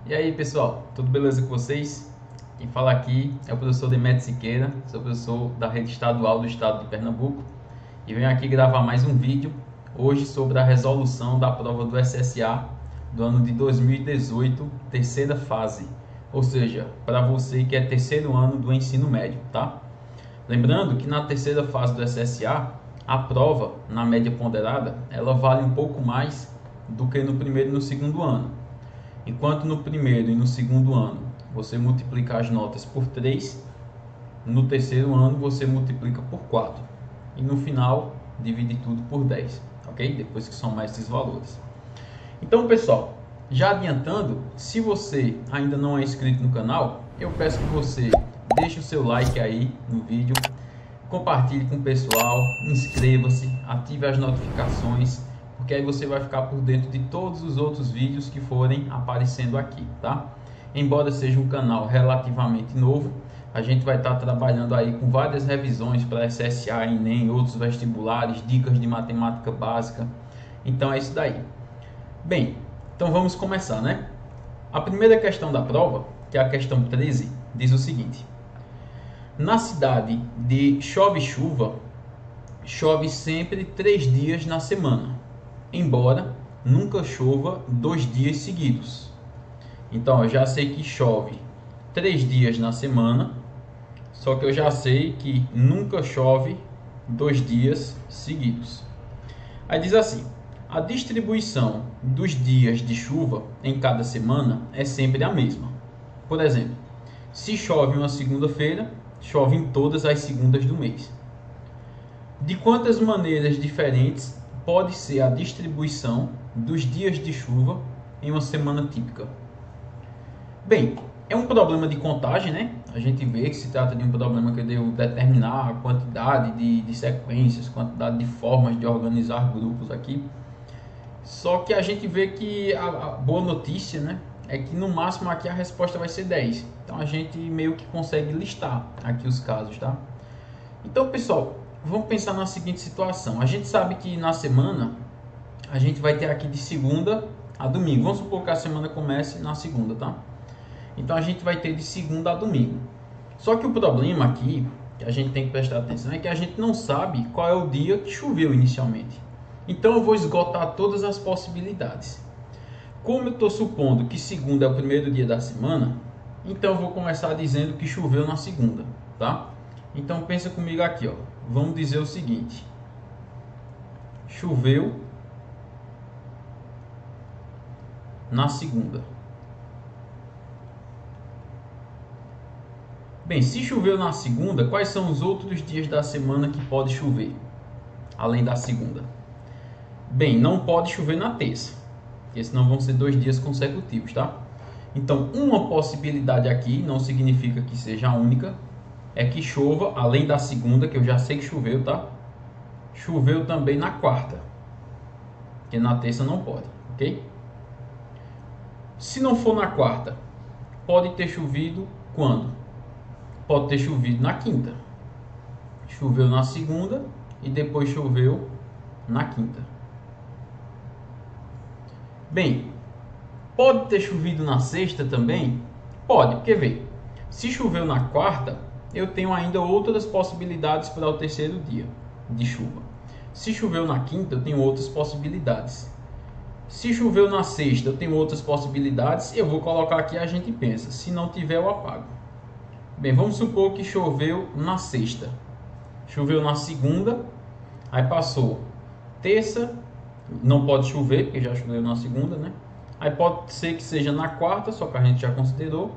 E aí pessoal, tudo beleza com vocês? Quem fala aqui é o professor Demetrio Siqueira, sou professor da rede estadual do estado de Pernambuco e venho aqui gravar mais um vídeo hoje sobre a resolução da prova do SSA do ano de 2018, terceira fase, ou seja, para você que é terceiro ano do ensino médio, tá? Lembrando que na terceira fase do SSA, a prova, na média ponderada, ela vale um pouco mais do que no primeiro e no segundo ano. Enquanto no primeiro e no segundo ano você multiplica as notas por 3, no terceiro ano você multiplica por 4. E no final divide tudo por 10, ok? Depois que somar esses valores. Então pessoal, já adiantando, se você ainda não é inscrito no canal, eu peço que você deixe o seu like aí no vídeo, compartilhe com o pessoal, inscreva-se, ative as notificações, porque aí você vai ficar por dentro de todos os outros vídeos que forem aparecendo aqui, tá? Embora seja um canal relativamente novo, a gente vai estar trabalhando aí com várias revisões para SSA, Enem, outros vestibulares, dicas de matemática básica. Então é isso daí. Bem, então vamos começar, né? A primeira questão da prova, que é a questão 13, diz o seguinte: na cidade de Chove-Chuva, chove sempre 3 dias na semana, embora nunca chova 2 dias seguidos. Então eu já sei que chove 3 dias na semana, só que eu já sei que nunca chove 2 dias seguidos. Aí diz assim: a distribuição dos dias de chuva em cada semana é sempre a mesma. Por exemplo, se chove uma segunda-feira, chove em todas as segundas do mês. De quantas maneiras diferentes pode ser a distribuição dos dias de chuva em uma semana típica? Bem, é um problema de contagem, né? A gente vê que se trata de um problema que eu devo determinar a quantidade de sequências, quantidade de formas de organizar grupos aqui. Só que a gente vê que a boa notícia, né, é que no máximo aqui a resposta vai ser 10. Então a gente meio que consegue listar aqui os casos, tá? Então, pessoal, vamos pensar na seguinte situação. A gente sabe que na semana a gente vai ter aqui de segunda a domingo. Vamos supor que a semana comece na segunda, tá? Então a gente vai ter de segunda a domingo. Só que o problema aqui, que a gente tem que prestar atenção, é que a gente não sabe qual é o dia que choveu inicialmente. Então eu vou esgotar todas as possibilidades. Como eu estou supondo que segunda é o primeiro dia da semana, então eu vou começar dizendo que choveu na segunda, tá? Então pensa comigo aqui, ó. Vamos dizer o seguinte: choveu na segunda. Bem, se choveu na segunda, quais são os outros dias da semana que pode chover, além da segunda? Bem, não pode chover na terça, porque senão vão ser 2 dias consecutivos, tá? Então, uma possibilidade aqui, não significa que seja a única, é que chova, além da segunda, que eu já sei que choveu, tá? Choveu também na quarta, porque na terça não pode, ok? Se não for na quarta, pode ter chovido quando? Pode ter chovido na quinta. Choveu na segunda e depois choveu na quinta. Bem, pode ter chovido na sexta também? Pode, porque vê, se choveu na quarta, eu tenho ainda outras possibilidades para o terceiro dia de chuva. Se choveu na quinta, eu tenho outras possibilidades. Se choveu na sexta, eu tenho outras possibilidades. Eu vou colocar aqui e a gente pensa. Se não tiver, eu apago. Bem, vamos supor que choveu na sexta. Choveu na segunda, aí passou terça, não pode chover, porque já choveu na segunda, né? Aí pode ser que seja na quarta, só que a gente já considerou.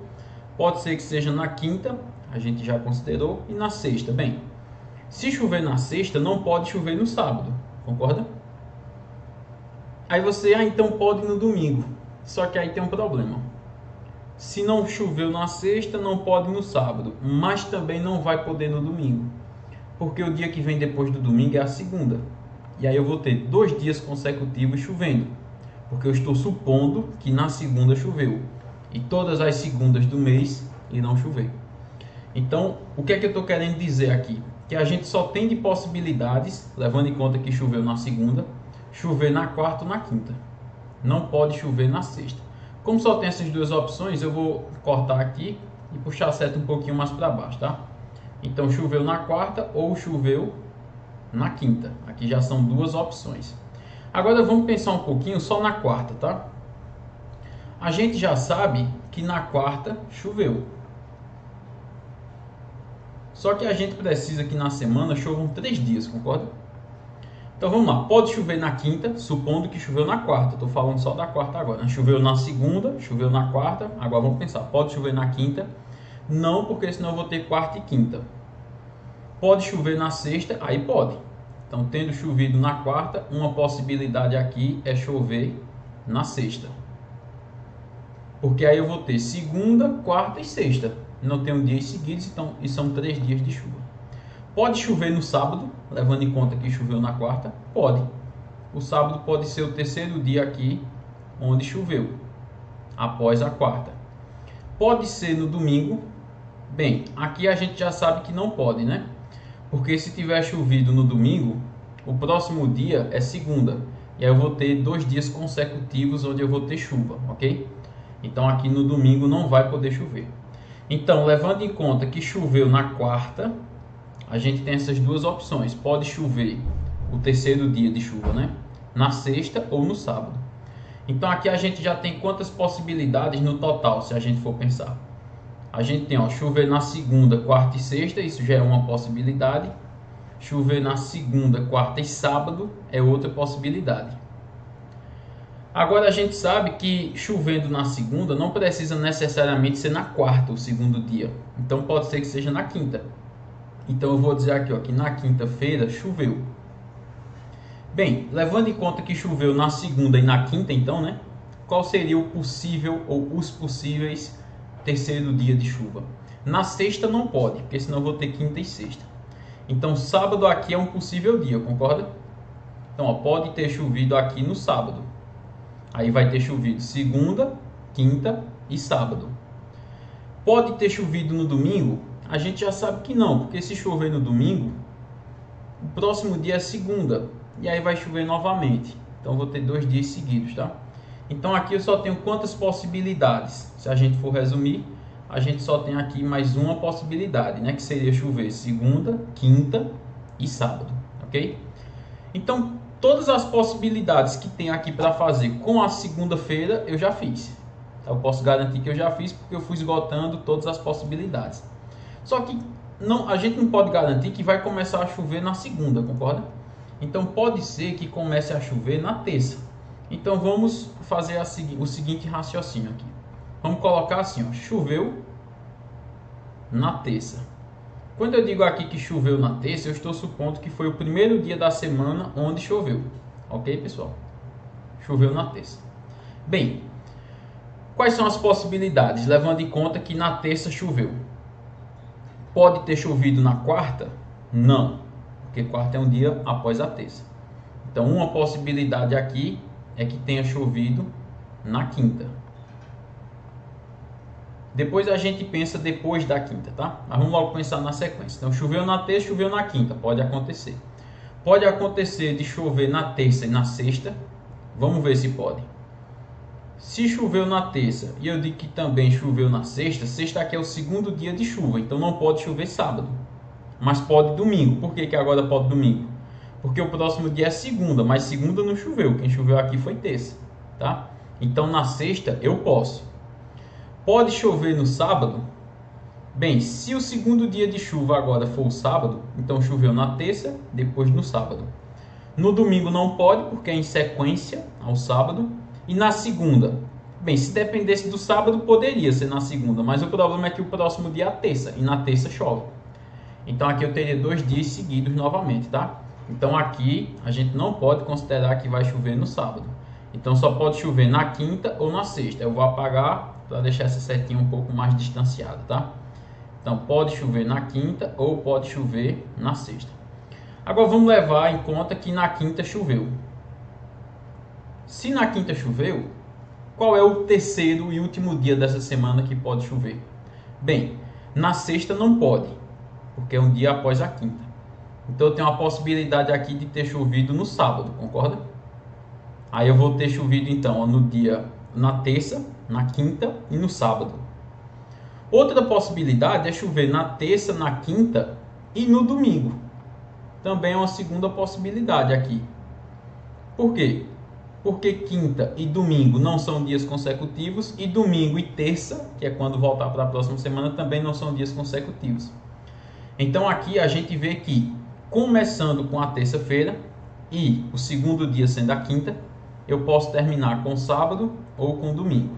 Pode ser que seja na quinta, a gente já considerou. E na sexta, bem, se chover na sexta, não pode chover no sábado, concorda? Aí você, então pode no domingo. Só que aí tem um problema. Se não choveu na sexta, não pode no sábado, mas também não vai poder no domingo, porque o dia que vem depois do domingo é a segunda. E aí eu vou ter 2 dias consecutivos chovendo, porque eu estou supondo que na segunda choveu. E todas as segundas do mês irão chover. Então, o que é que eu estou querendo dizer aqui? Que a gente só tem de possibilidades, levando em conta que choveu na segunda, chover na quarta ou na quinta. Não pode chover na sexta. Como só tem essas duas opções, eu vou cortar aqui e puxar a seta um pouquinho mais para baixo, tá? Então choveu na quarta ou choveu na quinta. Aqui já são duas opções. Agora vamos pensar um pouquinho só na quarta, tá? A gente já sabe que na quarta choveu. Só que a gente precisa que na semana chovam 3 dias, concorda? Então vamos lá, pode chover na quinta, supondo que choveu na quarta. Estou falando só da quarta agora. Choveu na segunda, choveu na quarta. Agora vamos pensar, pode chover na quinta? Não, porque senão eu vou ter quarta e quinta. Pode chover na sexta? Aí pode. Então, tendo chovido na quarta, uma possibilidade aqui é chover na sexta. Porque aí eu vou ter segunda, quarta e sexta. Não tenho dias seguidos, então e são 3 dias de chuva. Pode chover no sábado, levando em conta que choveu na quarta? Pode. O sábado pode ser o terceiro dia aqui onde choveu, após a quarta. Pode ser no domingo? Bem, aqui a gente já sabe que não pode, né? Porque se tiver chovido no domingo, o próximo dia é segunda. E aí eu vou ter 2 dias consecutivos onde eu vou ter chuva, ok? Então aqui no domingo não vai poder chover. Então, levando em conta que choveu na quarta, a gente tem essas duas opções. Pode chover o terceiro dia de chuva, né? Na sexta ou no sábado. Então aqui a gente já tem quantas possibilidades no total, se a gente for pensar. A gente tem, ó, chover na segunda, quarta e sexta, isso já é uma possibilidade. Chover na segunda, quarta e sábado é outra possibilidade. Agora a gente sabe que chovendo na segunda não precisa necessariamente ser na quarta, o segundo dia. Então pode ser que seja na quinta. Então eu vou dizer aqui, ó, que na quinta-feira choveu. Bem, levando em conta que choveu na segunda e na quinta, então, né? Qual seria o possível ou os possíveis terceiro dia de chuva? Na sexta não pode, porque senão eu vou ter quinta e sexta. Então sábado aqui é um possível dia, concorda? Então, ó, pode ter chovido aqui no sábado. Aí vai ter chovido segunda, quinta e sábado. Pode ter chovido no domingo? A gente já sabe que não, porque se chover no domingo, o próximo dia é segunda. E aí vai chover novamente. Então vou ter 2 dias seguidos, tá? Então aqui eu só tenho quantas possibilidades? Se a gente for resumir, a gente só tem aqui mais uma possibilidade, né? Que seria chover segunda, quinta e sábado, ok? Então todas as possibilidades que tem aqui para fazer com a segunda-feira eu já fiz. Eu posso garantir que eu já fiz porque eu fui esgotando todas as possibilidades. Só que não, a gente não pode garantir que vai começar a chover na segunda, concorda? Então pode ser que comece a chover na terça. Então vamos fazer o seguinte raciocínio aqui. Vamos colocar assim, ó, choveu na terça. Quando eu digo aqui que choveu na terça, eu estou supondo que foi o primeiro dia da semana onde choveu. Ok, pessoal? Choveu na terça. Bem, quais são as possibilidades, levando em conta que na terça choveu? Pode ter chovido na quarta? Não, porque quarta é um dia após a terça. Então, uma possibilidade aqui é que tenha chovido na quinta. Depois a gente pensa depois da quinta, tá? Mas vamos logo pensar na sequência. Então, choveu na terça, choveu na quinta. Pode acontecer. Pode acontecer de chover na terça e na sexta. Vamos ver se pode. Se choveu na terça e eu digo que também choveu na sexta, sexta aqui é o segundo dia de chuva, então não pode chover sábado. Mas pode domingo. Por que agora pode domingo? Porque o próximo dia é segunda, mas segunda não choveu. Quem choveu aqui foi terça, tá? Então na sexta eu posso. Pode chover no sábado? Bem, se o segundo dia de chuva agora for o sábado, então choveu na terça, depois no sábado. No domingo não pode, porque é em sequência ao sábado. E na segunda? Bem, se dependesse do sábado, poderia ser na segunda, mas o problema é que o próximo dia é a terça, e na terça chove. Então aqui eu teria 2 dias seguidos novamente, tá? Então aqui a gente não pode considerar que vai chover no sábado. Então só pode chover na quinta ou na sexta. Eu vou apagar para deixar essa setinha um pouco mais distanciada, tá? Então pode chover na quinta ou pode chover na sexta. Agora vamos levar em conta que na quinta choveu. Se na quinta choveu, qual é o terceiro e último dia dessa semana que pode chover? Bem, na sexta não pode, porque é um dia após a quinta. Então eu tenho uma possibilidade aqui de ter chovido no sábado, concorda? Aí eu vou ter chovido então no dia na terça, na quinta e no sábado. Outra possibilidade é chover na terça, na quinta e no domingo. Também é uma segunda possibilidade aqui. Por quê? Porque quinta e domingo não são dias consecutivos e domingo e terça, que é quando voltar para a próxima semana, também não são dias consecutivos. Então aqui a gente vê que, começando com a terça-feira e o segundo dia sendo a quinta, eu posso terminar com sábado ou com domingo.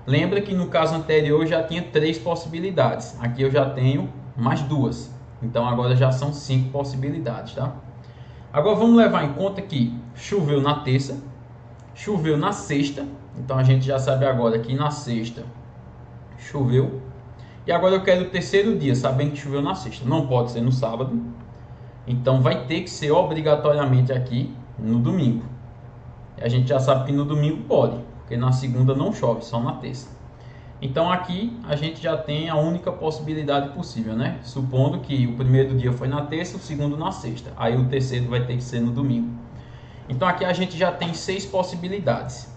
Lembra que no caso anterior eu já tinha 3 possibilidades. Aqui eu já tenho mais 2. Então agora já são 5 possibilidades, tá? Agora vamos levar em conta que choveu na terça, choveu na sexta. Então a gente já sabe agora que na sexta choveu. E agora eu quero o terceiro dia, sabendo que choveu na sexta. Não pode ser no sábado. Então vai ter que ser obrigatoriamente aqui no domingo. E a gente já sabe que no domingo pode, porque na segunda não chove, só na terça. Então aqui a gente já tem a única possibilidade possível, né? Supondo que o primeiro dia foi na terça, o segundo na sexta. Aí o terceiro vai ter que ser no domingo. Então aqui a gente já tem 6 possibilidades.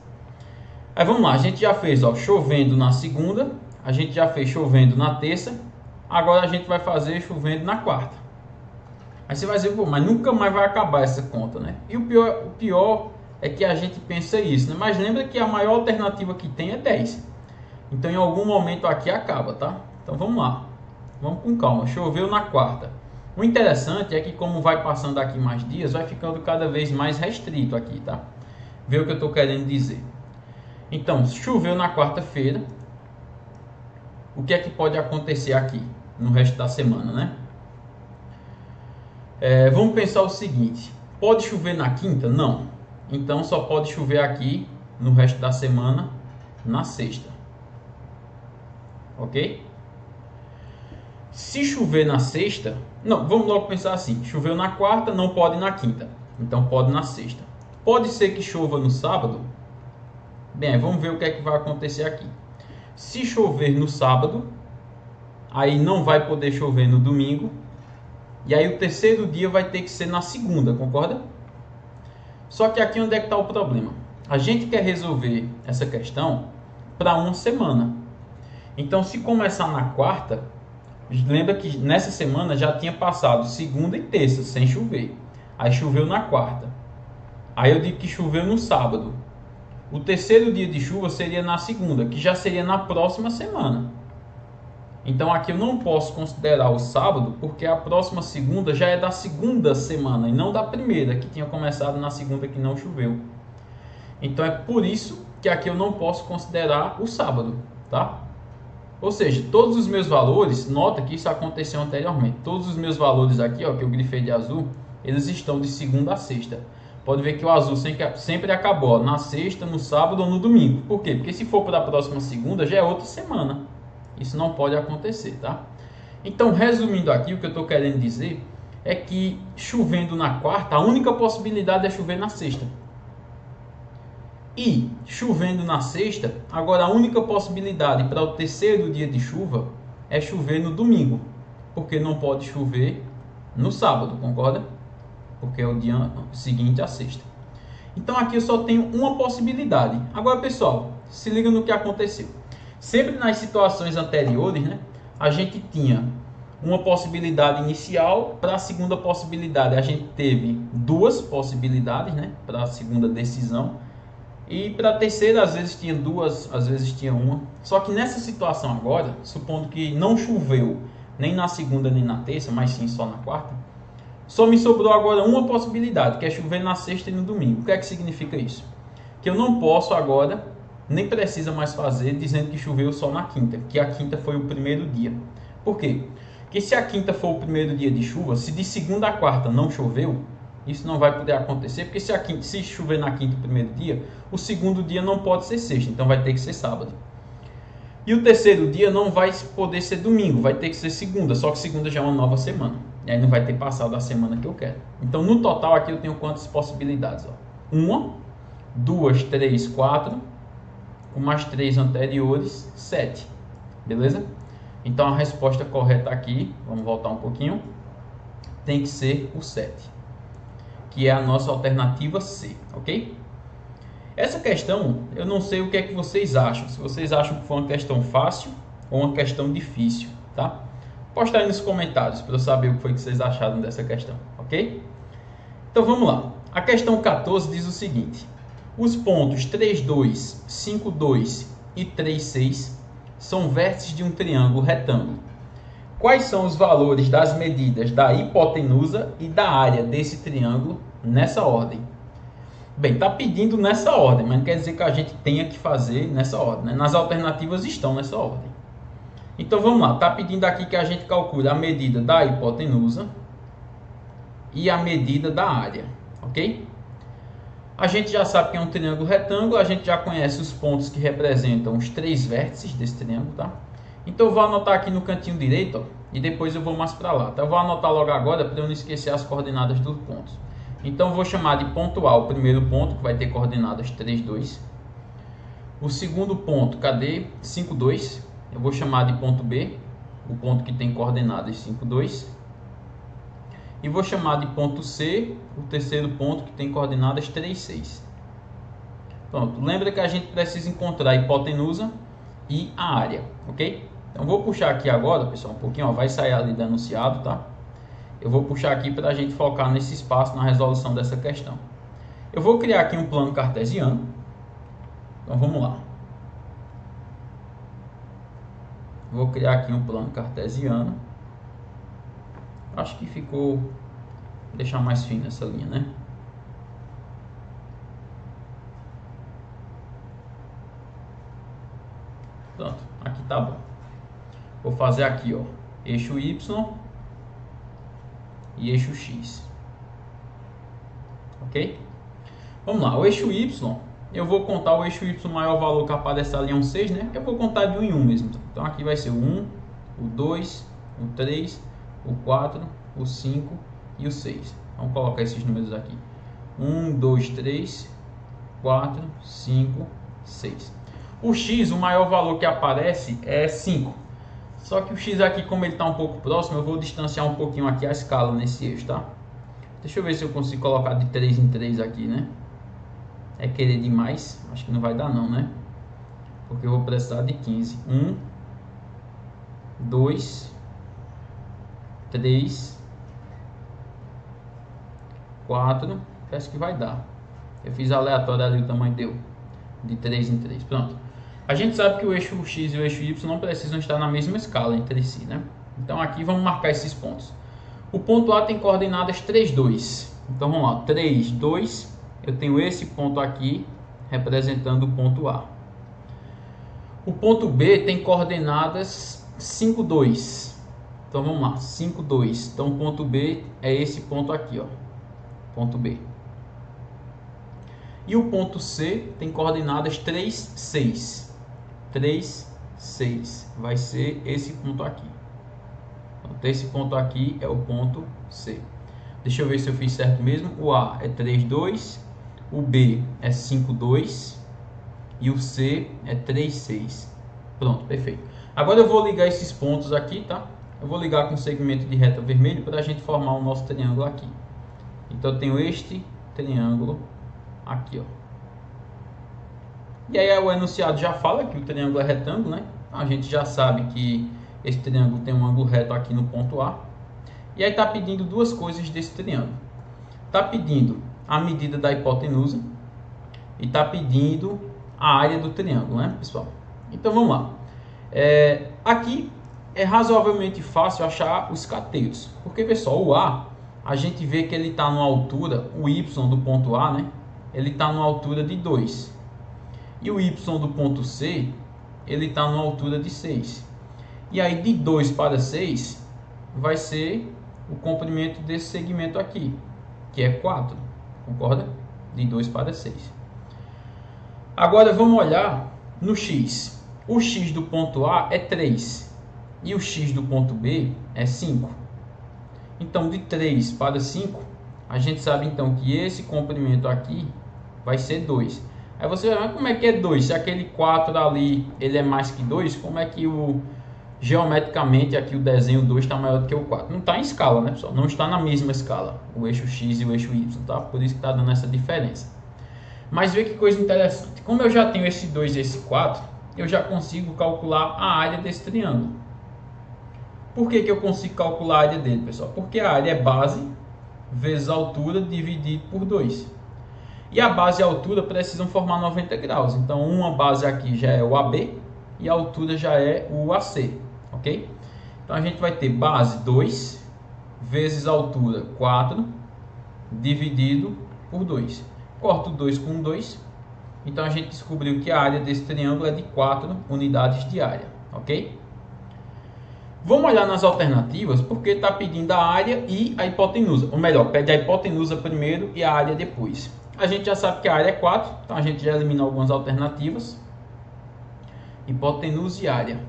Aí vamos lá, a gente já fez chovendo na segunda, a gente já fez chovendo na terça, agora a gente vai fazer chovendo na quarta. Aí você vai dizer, pô, mas nunca mais vai acabar essa conta, né? E o pior é que a gente pensa isso, né? Mas lembra que a maior alternativa que tem é 10. Então em algum momento aqui acaba, tá? Então vamos lá, vamos com calma. Choveu na quarta. O interessante é que como vai passando aqui mais dias, vai ficando cada vez mais restrito aqui, tá? Vê o que eu estou querendo dizer. Então, choveu na quarta-feira. O que é que pode acontecer aqui no resto da semana, né? Vamos pensar o seguinte. Pode chover na quinta? Não. Então só pode chover aqui no resto da semana na sexta. Ok? Se chover na sexta... Não, vamos logo pensar assim. Choveu na quarta, não pode na quinta. Então pode na sexta. Pode ser que chova no sábado? Bem, vamos ver o que é que vai acontecer aqui. Se chover no sábado, aí não vai poder chover no domingo. E aí o terceiro dia vai ter que ser na segunda, concorda? Só que aqui onde é que está o problema? A gente quer resolver essa questão para uma semana. Então se começar na quarta, lembra que nessa semana já tinha passado segunda e terça sem chover. Aí choveu na quarta. Aí eu digo que choveu no sábado. O terceiro dia de chuva seria na segunda, que já seria na próxima semana. Então aqui eu não posso considerar o sábado, porque a próxima segunda já é da segunda semana e não da primeira, que tinha começado na segunda que não choveu. Então é por isso que aqui eu não posso considerar o sábado, tá? Ou seja, todos os meus valores, nota que isso aconteceu anteriormente, todos os meus valores aqui, ó, que eu grifei de azul, eles estão de segunda a sexta. Pode ver que o azul sempre acabou na sexta, no sábado ou no domingo. Por quê? Porque se for para a próxima segunda, já é outra semana. Isso não pode acontecer, tá? Então, resumindo aqui, o que eu estou querendo dizer é que chovendo na quarta, a única possibilidade é chover na sexta. E chovendo na sexta, agora a única possibilidade para o terceiro dia de chuva é chover no domingo. Porque não pode chover no sábado, concorda? Porque é o dia seguinte à sexta. Então aqui eu só tenho uma possibilidade. Agora, pessoal, se liga no que aconteceu. Sempre nas situações anteriores, né, a gente tinha uma possibilidade inicial. Para a segunda possibilidade, a gente teve 2 possibilidades, né, para a segunda decisão. E para a terceira, às vezes tinha 2, às vezes tinha 1. Só que nessa situação agora, supondo que não choveu nem na segunda nem na terça, mas sim só na quarta, só me sobrou agora uma possibilidade, que é chover na sexta e no domingo. O que é que significa isso? Que eu não posso agora, nem precisa mais fazer, dizendo que choveu só na quinta, que a quinta foi o primeiro dia. Por quê? Porque se a quinta for o primeiro dia de chuva, se de segunda a quarta não choveu, isso não vai poder acontecer, porque se chover na quinta o primeiro dia, o segundo dia não pode ser sexta, então vai ter que ser sábado. E o terceiro dia não vai poder ser domingo, vai ter que ser segunda, só que segunda já é uma nova semana. E aí não vai ter passado a semana que eu quero. Então no total aqui eu tenho quantas possibilidades? 1, 2, 3, 4, com mais 3 anteriores, 7. Beleza? Então a resposta correta aqui, vamos voltar um pouquinho, tem que ser o 7. Que é a nossa alternativa C, ok? Essa questão, eu não sei o que é que vocês acham. Se vocês acham que foi uma questão fácil ou uma questão difícil, tá? Posta aí nos comentários para eu saber o que foi que vocês acharam dessa questão, ok? Então vamos lá. A questão 14 diz o seguinte: os pontos 3, 2, 5, 2 e 3, 6 são vértices de um triângulo retângulo. Quais são os valores das medidas da hipotenusa e da área desse triângulo nessa ordem? Bem, está pedindo nessa ordem, mas não quer dizer que a gente tenha que fazer nessa ordem, né? Nas alternativas estão nessa ordem. Então vamos lá, está pedindo aqui que a gente calcule a medida da hipotenusa e a medida da área, ok? A gente já sabe que é um triângulo retângulo, a gente já conhece os pontos que representam os 3 vértices desse triângulo, tá? Então eu vou anotar aqui no cantinho direito, ó, e depois eu vou mais para lá. Então eu vou anotar logo agora para eu não esquecer as coordenadas dos pontos. Então eu vou chamar de ponto A o primeiro ponto, que vai ter coordenadas 3, 2. O segundo ponto, cadê? 5, 2. Eu vou chamar de ponto B, o ponto que tem coordenadas 5, 2. E vou chamar de ponto C, o terceiro ponto que tem coordenadas 3, 6. Pronto, lembra que a gente precisa encontrar a hipotenusa e a área, ok? Então vou puxar aqui agora, pessoal, um pouquinho, ó, vai sair ali do enunciado, tá? Eu vou puxar aqui para a gente focar nesse espaço na resolução dessa questão. Eu vou criar aqui um plano cartesiano. Então vamos lá. Vou criar aqui um plano cartesiano. Acho que ficou... Vou deixar mais fino essa linha, né? Pronto, aqui tá bom. Vou fazer aqui, ó, eixo Y e eixo X. Ok? Vamos lá, o eixo Y, eu vou contar o eixo Y maior valor que aparece ali é um 6, né? Eu vou contar de 1 em 1 mesmo. Então aqui vai ser o 1, o 2, o 3, o 4, o 5 e o 6. Vamos colocar esses números aqui. 1, 2, 3, 4, 5, 6. O X, o maior valor que aparece é 5. Só que o X aqui, como ele está um pouco próximo, eu vou distanciar um pouquinho aqui a escala nesse eixo, tá? Deixa eu ver se eu consigo colocar de 3 em 3 aqui, né? É querer demais? Acho que não vai dar não, né? Porque eu vou precisar de 15. 1, 2, 3, 4. Parece que vai dar. Eu fiz aleatório ali, o tamanho deu. De 3 em 3. Pronto. A gente sabe que o eixo X e o eixo Y não precisam estar na mesma escala entre si, né? Então aqui vamos marcar esses pontos. O ponto A tem coordenadas 3, 2. Então vamos lá, 3, 2. Eu tenho esse ponto aqui representando o ponto A. O ponto B tem coordenadas 5, 2. Então vamos lá, 5, 2. Então o ponto B é esse ponto aqui, ó. Ponto B. E o ponto C tem coordenadas 3, 6. 3, 6. Vai ser esse ponto aqui. Então, esse ponto aqui é o ponto C. Deixa eu ver se eu fiz certo mesmo. O A é 3, 2. O B é 5, 2. E o C é 3, 6. Pronto, perfeito. Agora eu vou ligar esses pontos aqui, tá? Eu vou ligar com o segmento de reta vermelho para a gente formar o nosso triângulo aqui. Então eu tenho este triângulo aqui, ó. E aí o enunciado já fala que o triângulo é retângulo, né? A gente já sabe que esse triângulo tem um ângulo reto aqui no ponto A. E aí está pedindo duas coisas desse triângulo. Está pedindo a medida da hipotenusa e está pedindo a área do triângulo, né, pessoal? Então vamos lá. Aqui é razoavelmente fácil achar os cateiros. Porque, pessoal, o A, a gente vê que ele está numa altura, o Y do ponto A, né? Ele está numa altura de 2. E o Y do ponto C, ele está numa altura de 6. E aí de 2 para 6 vai ser o comprimento desse segmento aqui, que é 4. Concorda? De 2 para 6. Agora vamos olhar no X. O X do ponto A é 3. E o X do ponto B é 5. Então de 3 para 5, a gente sabe então que esse comprimento aqui vai ser 2. Aí você vai ver como é que é 2? Se aquele 4 ali ele é mais que 2, como é que geometricamente aqui o desenho 2 está maior do que o 4? Não está em escala, né, pessoal? Não está na mesma escala, o eixo X e o eixo Y, tá? Por isso que está dando essa diferença. Mas vê que coisa interessante. Como eu já tenho esse 2 e esse 4, eu já consigo calcular a área desse triângulo. Por que eu consigo calcular a área dele, pessoal? Porque a área é base vezes a altura dividido por 2. E a base e a altura precisam formar 90 graus. Então, uma base aqui já é o AB e a altura já é o AC, ok? Então, a gente vai ter base 2 vezes a altura 4 dividido por 2. Corto 2 com 2. Então, a gente descobriu que a área desse triângulo é de 4 unidades de área, ok? Vamos olhar nas alternativas, porque está pedindo a área e a hipotenusa. Ou melhor, pede a hipotenusa primeiro e a área depois. A gente já sabe que a área é 4, então a gente já elimina algumas alternativas. Hipotenusa e área.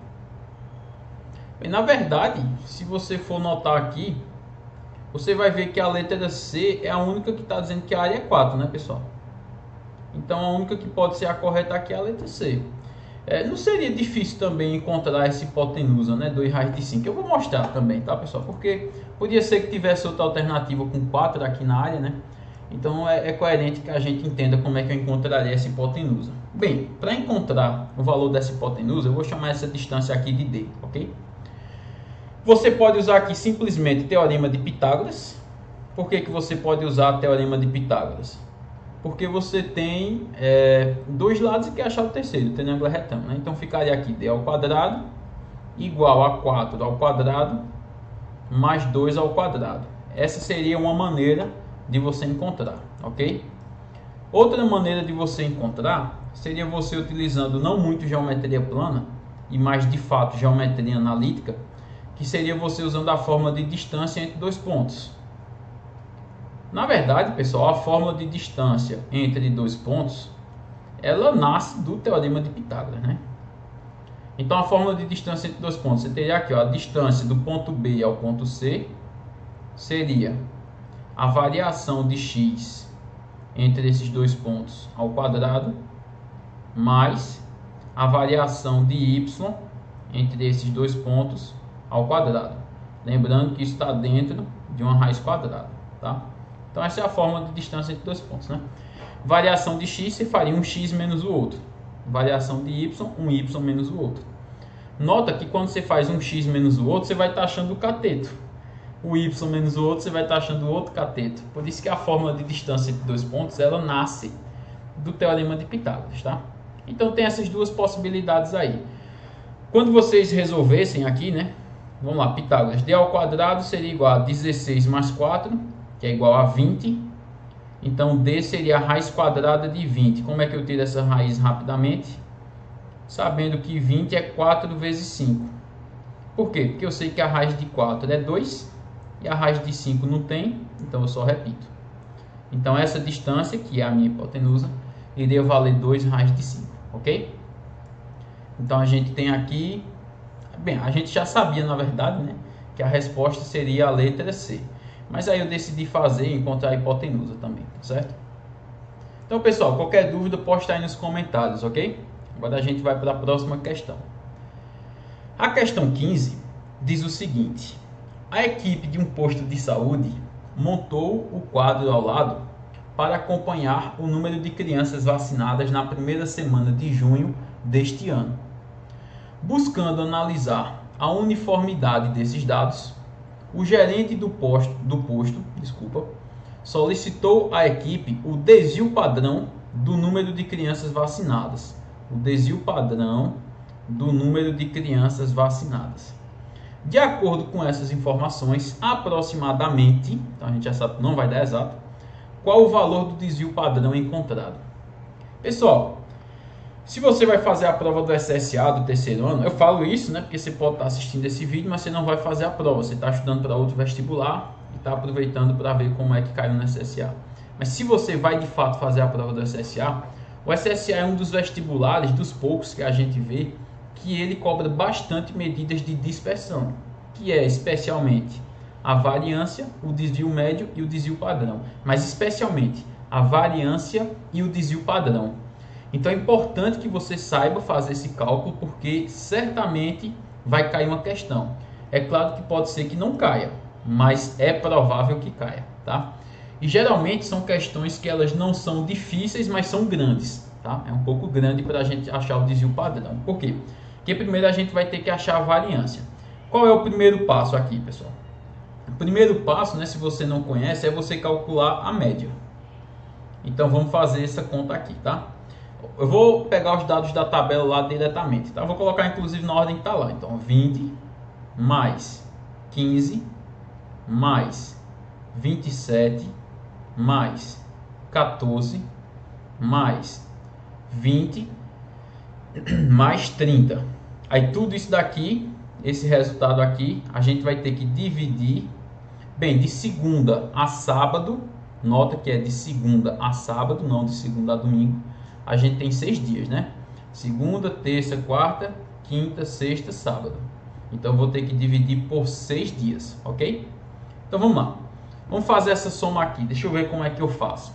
E, na verdade, se você for notar aqui, você vai ver que a letra C é a única que está dizendo que a área é 4, né, pessoal? Então, a única que pode ser a correta aqui é a letra C. Não seria difícil também encontrar essa hipotenusa, né? 2 raiz de 5. Eu vou mostrar também, tá, pessoal? Porque podia ser que tivesse outra alternativa com 4 aqui na área, né? Então é coerente que a gente entenda como é que eu encontraria essa hipotenusa. Bem, para encontrar o valor dessa hipotenusa, eu vou chamar essa distância aqui de D, ok? Você pode usar aqui simplesmente Teorema de Pitágoras. Por que você pode usar Teorema de Pitágoras? Porque você tem dois lados e quer achar o terceiro, o triângulo é retângulo, né? Então ficaria aqui D ao quadrado igual a 4 ao quadrado mais 2 ao quadrado. Essa seria uma maneira de você encontrar, ok? Outra maneira de você encontrar seria você utilizando não muito geometria plana e mais de fato geometria analítica, que seria você usando a fórmula de distância entre dois pontos. Na verdade, pessoal, a fórmula de distância entre dois pontos, ela nasce do Teorema de Pitágoras, né? Então, a fórmula de distância entre dois pontos, você teria aqui, ó, a distância do ponto B ao ponto C seria a variação de x entre esses dois pontos ao quadrado, mais a variação de y entre esses dois pontos ao quadrado. Lembrando que isso está dentro de uma raiz quadrada, tá? Então, essa é a fórmula de distância entre dois pontos, né? Variação de x, você faria um x menos o outro. Variação de y, um y menos o outro. Nota que quando você faz um x menos o outro, você vai estar achando o cateto. O y menos o outro, você vai estar achando o outro cateto. Por isso que a fórmula de distância entre dois pontos, ela nasce do Teorema de Pitágoras, tá? Então, tem essas duas possibilidades aí. Quando vocês resolvessem aqui, né? Vamos lá, Pitágoras. D ao quadrado seria igual a 16 mais 4, que é igual a 20. Então, D seria a raiz quadrada de 20. Como é que eu tiro essa raiz rapidamente? Sabendo que 20 é 4 vezes 5. Por quê? Porque eu sei que a raiz de 4 é 2 e a raiz de 5 não tem, então eu só repito. Então, essa distância, que é a minha hipotenusa, iria valer 2 raiz de 5, ok? Então, a gente tem aqui... Bem, a gente já sabia, na verdade, né, que a resposta seria a letra C. Mas aí eu decidi fazer e encontrar a hipotenusa também, tá certo? Então, pessoal, qualquer dúvida, posta aí nos comentários, ok? Agora a gente vai para a próxima questão. A questão 15 diz o seguinte: a equipe de um posto de saúde montou o quadro ao lado para acompanhar o número de crianças vacinadas na primeira semana de junho deste ano. Buscando analisar a uniformidade desses dados, o gerente do posto, solicitou à equipe o desvio padrão do número de crianças vacinadas. O desvio padrão do número de crianças vacinadas. De acordo com essas informações, aproximadamente, então a gente já sabe que não vai dar exato, qual o valor do desvio padrão encontrado. Pessoal, se você vai fazer a prova do SSA do terceiro ano, eu falo isso, né, porque você pode estar assistindo esse vídeo, mas você não vai fazer a prova, você está estudando para outro vestibular e está aproveitando para ver como é que caiu no SSA. Mas se você vai de fato fazer a prova do SSA, o SSA é um dos vestibulares, dos poucos que a gente vê, que ele cobra bastante medidas de dispersão, que é especialmente a variância, o desvio médio e o desvio padrão, mas especialmente a variância e o desvio padrão. Então é importante que você saiba fazer esse cálculo, porque certamente vai cair uma questão. É claro que pode ser que não caia, mas é provável que caia, tá? E geralmente são questões que elas não são difíceis, mas são grandes, tá? É um pouco grande para a gente achar o desvio padrão. Por quê? Porque primeiro a gente vai ter que achar a variância. Qual é o primeiro passo aqui, pessoal? O primeiro passo, né, se você não conhece, é você calcular a média. Então vamos fazer essa conta aqui, tá? Eu vou pegar os dados da tabela lá diretamente, tá? Eu vou colocar inclusive na ordem que está lá. Então 20 mais 15 mais 27 mais 14 mais 20 mais 30. Aí tudo isso daqui, esse resultado aqui, a gente vai ter que dividir, bem, de segunda a sábado. Nota que é de segunda a sábado, não de segunda a domingo. A gente tem 6 dias, né? Segunda, terça, quarta, quinta, sexta, sábado. Então eu vou ter que dividir por 6 dias, ok? Então vamos lá. Vamos fazer essa soma aqui. Deixa eu ver como é que eu faço.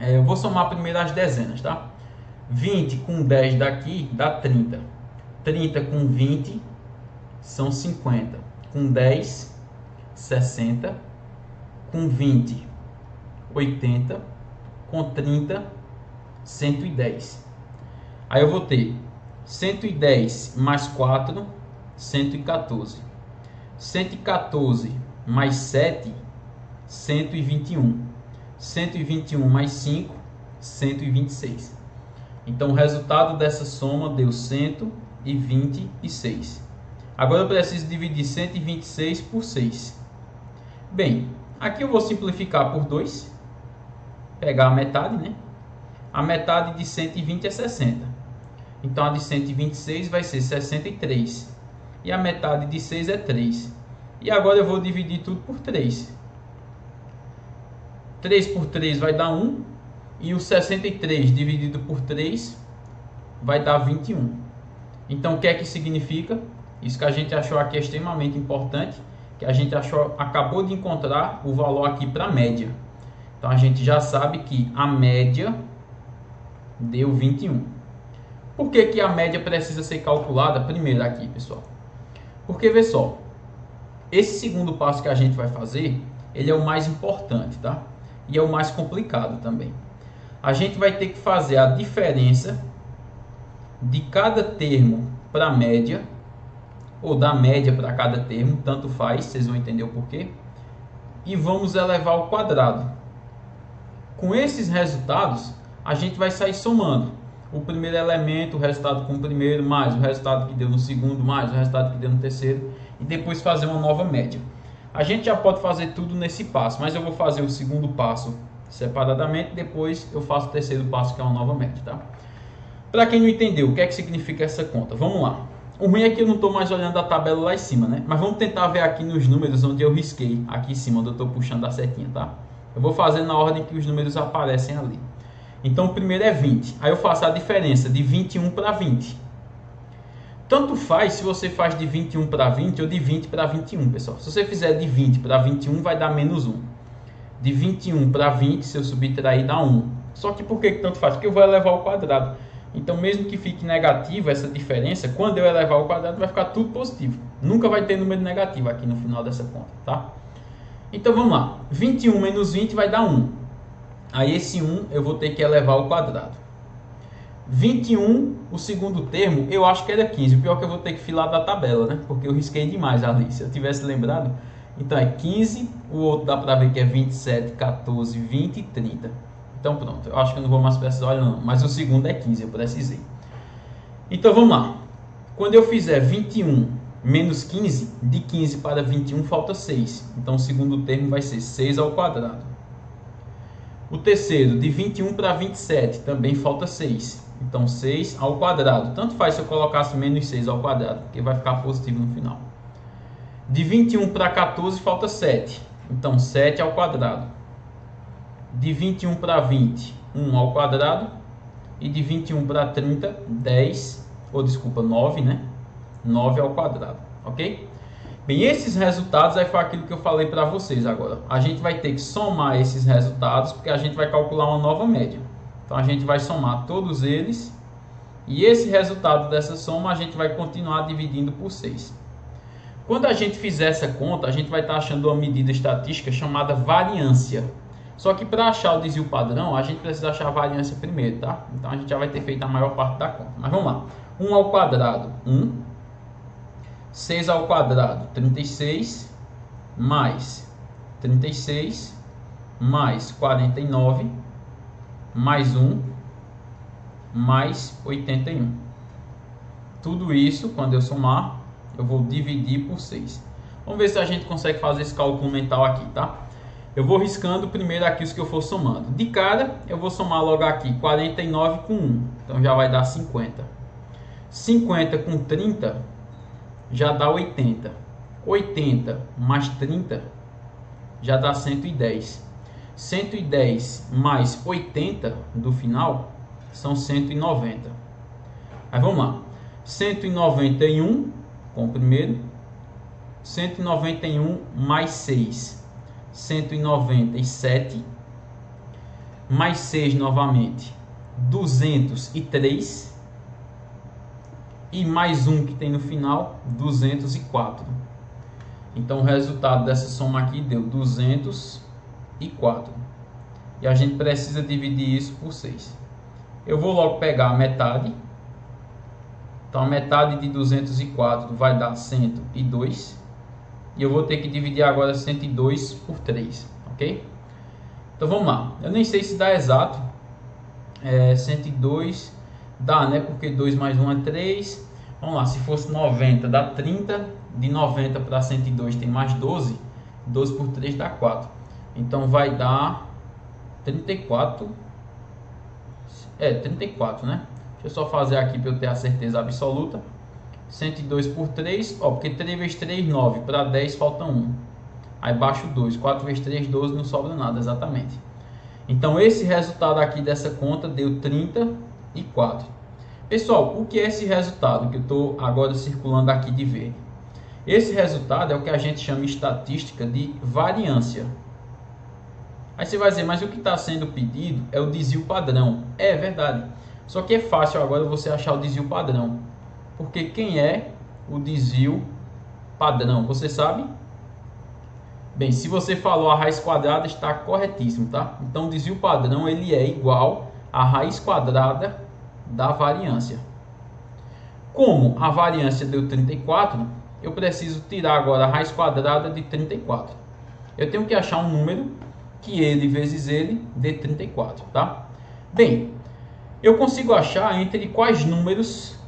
Eu vou somar primeiro as dezenas, tá? 20 com 10 daqui dá 30. 30 com 20 são 50. Com 10, 60. Com 20, 80. Com 30, 110. Aí eu vou ter 110 mais 4, 114. 114 mais 7, 121. 121 mais 5, 126. Então o resultado dessa soma deu 126. Agora eu preciso dividir 126 por 6. Bem, aqui eu vou simplificar por 2. Pegar a metade, né? A metade de 120 é 60. Então a de 126 vai ser 63. E a metade de 6 é 3. E agora eu vou dividir tudo por 3. 3 por 3 vai dar 1. E o 63 dividido por 3 vai dar 21. Então o que é que significa? Isso que a gente achou aqui é extremamente importante. Que a gente acabou de encontrar o valor aqui para a média. Então a gente já sabe que a média deu 21. Por que que a média precisa ser calculada primeiro aqui, pessoal? Porque, vê só, esse segundo passo que a gente vai fazer, ele é o mais importante, tá? E é o mais complicado também. A gente vai ter que fazer a diferença de cada termo para a média, ou da média para cada termo, tanto faz, vocês vão entender o porquê. E vamos elevar ao quadrado. Com esses resultados, a gente vai sair somando o primeiro elemento, o resultado com o primeiro, mais o resultado que deu no segundo, mais o resultado que deu no terceiro, e depois fazer uma nova média. A gente já pode fazer tudo nesse passo, mas eu vou fazer o segundo passo separadamente, depois eu faço o terceiro passo, que é uma nova média, tá? Para quem não entendeu, o que é que significa essa conta? Vamos lá. O ruim é que eu não estou mais olhando a tabela lá em cima, né? Mas vamos tentar ver aqui nos números onde eu risquei, aqui em cima, onde eu estou puxando a setinha, tá? Eu vou fazer na ordem que os números aparecem ali. Então o primeiro é 20. Aí eu faço a diferença de 21 para 20. Tanto faz se você faz de 21 para 20 ou de 20 para 21, pessoal. Se você fizer de 20 para 21, vai dar menos 1. De 21 para 20, se eu subtrair, dá 1. Só que por que tanto faz? Porque eu vou elevar ao quadrado. Então, mesmo que fique negativo essa diferença, quando eu elevar ao quadrado, vai ficar tudo positivo. Nunca vai ter número negativo aqui no final dessa conta, tá? Então, vamos lá. 21 menos 20 vai dar 1. Aí, esse 1 eu vou ter que elevar ao quadrado. 21, o segundo termo, eu acho que era 15. O pior é que eu vou ter que filar da tabela, né? Porque eu risquei demais ali. Se eu tivesse lembrado, então é 15. O outro dá para ver que é 27, 14, 20 e 30. Então pronto, eu acho que eu não vou mais precisar olhar não, mas o segundo é 15, eu precisei. Então vamos lá. Quando eu fizer 21 menos 15, de 15 para 21 falta 6. Então o segundo termo vai ser 6 ao quadrado. O terceiro, de 21 para 27, também falta 6. Então 6 ao quadrado. Tanto faz se eu colocasse menos 6 ao quadrado, porque vai ficar positivo no final. De 21 para 14 falta 7. Então 7 ao quadrado. De 21 para 20, 1 ao quadrado. E de 21 para 30, 9, né? 9 ao quadrado, ok? Bem, esses resultados aí foi aquilo que eu falei para vocês agora. A gente vai ter que somar esses resultados, porque a gente vai calcular uma nova média. Então a gente vai somar todos eles. E esse resultado dessa soma a gente vai continuar dividindo por 6. Quando a gente fizer essa conta, a gente vai estar achando uma medida estatística chamada variância. Só que para achar o desvio padrão, a gente precisa achar a variância primeiro, tá? Então a gente já vai ter feito a maior parte da conta. Mas vamos lá. 1 ao quadrado, 1. 6 ao quadrado, 36. Mais 36. Mais 49. Mais 1. Mais 81. Tudo isso, quando eu somar, eu vou dividir por 6. Vamos ver se a gente consegue fazer esse cálculo mental aqui, tá? Eu vou riscando primeiro aqui os que eu for somando. De cara, eu vou somar logo aqui 49 com 1. Então já vai dar 50. 50 com 30 já dá 80. 80 mais 30 já dá 110. 110 mais 80 do final são 190. Aí vamos lá. 191 com o primeiro. 191 mais 6. 197 mais 6 novamente 203 e mais um que tem no final 204. Então o resultado dessa soma aqui deu 204 e a gente precisa dividir isso por 6. Eu vou logo pegar a metade. Então a metade de 204 vai dar 102. E eu vou ter que dividir agora 102 por 3, ok? Então vamos lá. Eu nem sei se dá exato. 102 dá, né? Porque 2 mais 1 é 3. Vamos lá, se fosse 90 dá 30. De 90 para 102 tem mais 12. 12 por 3 dá 4. Então vai dar 34. 34, né? Deixa eu só fazer aqui para eu ter a certeza absoluta. 102 por 3, ó, porque 3 vezes 3, 9, para 10 falta 1. Aí baixo 2, 4 vezes 3, 12, não sobra nada, exatamente. Então esse resultado aqui dessa conta deu 34. Pessoal, o que é esse resultado que eu estou agora circulando aqui de verde? Esse resultado é o que a gente chama em estatística de variância. Aí você vai dizer, mas o que está sendo pedido é o desvio padrão. É verdade, só que é fácil agora você achar o desvio padrão. Porque quem é o desvio padrão? Você sabe? Bem, se você falou a raiz quadrada, está corretíssimo, tá? Então, o desvio padrão ele é igual à raiz quadrada da variância. Como a variância deu 34, eu preciso tirar agora a raiz quadrada de 34. Eu tenho que achar um número que ele vezes ele dê 34, tá? Bem, eu consigo achar entre quais números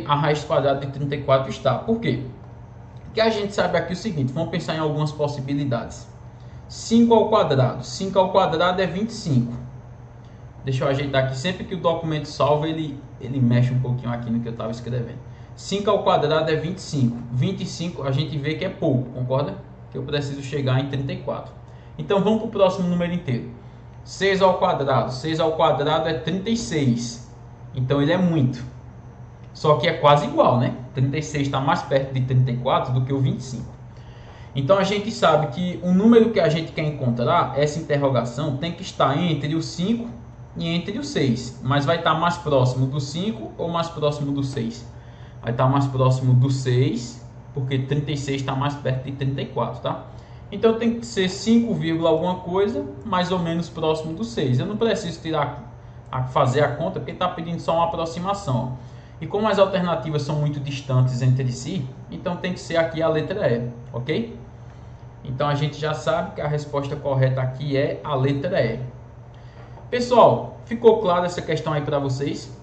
a raiz quadrada de 34 está. Por quê? Porque a gente sabe aqui o seguinte, vamos pensar em algumas possibilidades. 5 ao quadrado. 5 ao quadrado é 25. Deixa eu ajeitar aqui. Sempre que o documento salva, ele mexe um pouquinho aqui no que eu estava escrevendo. 5 ao quadrado é 25. 25 a gente vê que é pouco, concorda? Que eu preciso chegar em 34. Então vamos para o próximo número inteiro. 6 ao quadrado. 6 ao quadrado é 36. Então ele é muito. Só que é quase igual, né? 36 está mais perto de 34 do que o 25. Então a gente sabe que o número que a gente quer encontrar, essa interrogação, tem que estar entre o 5 e entre o 6. Mas vai estar mais próximo do 5 ou mais próximo do 6? Vai estar mais próximo do 6, porque 36 está mais perto de 34, tá? Então tem que ser 5, alguma coisa, mais ou menos próximo do 6. Eu não preciso fazer a conta, porque está pedindo só uma aproximação. Ó. E como as alternativas são muito distantes entre si, então tem que ser aqui a letra E, ok? Então a gente já sabe que a resposta correta aqui é a letra E. Pessoal, ficou claro essa questão aí para vocês?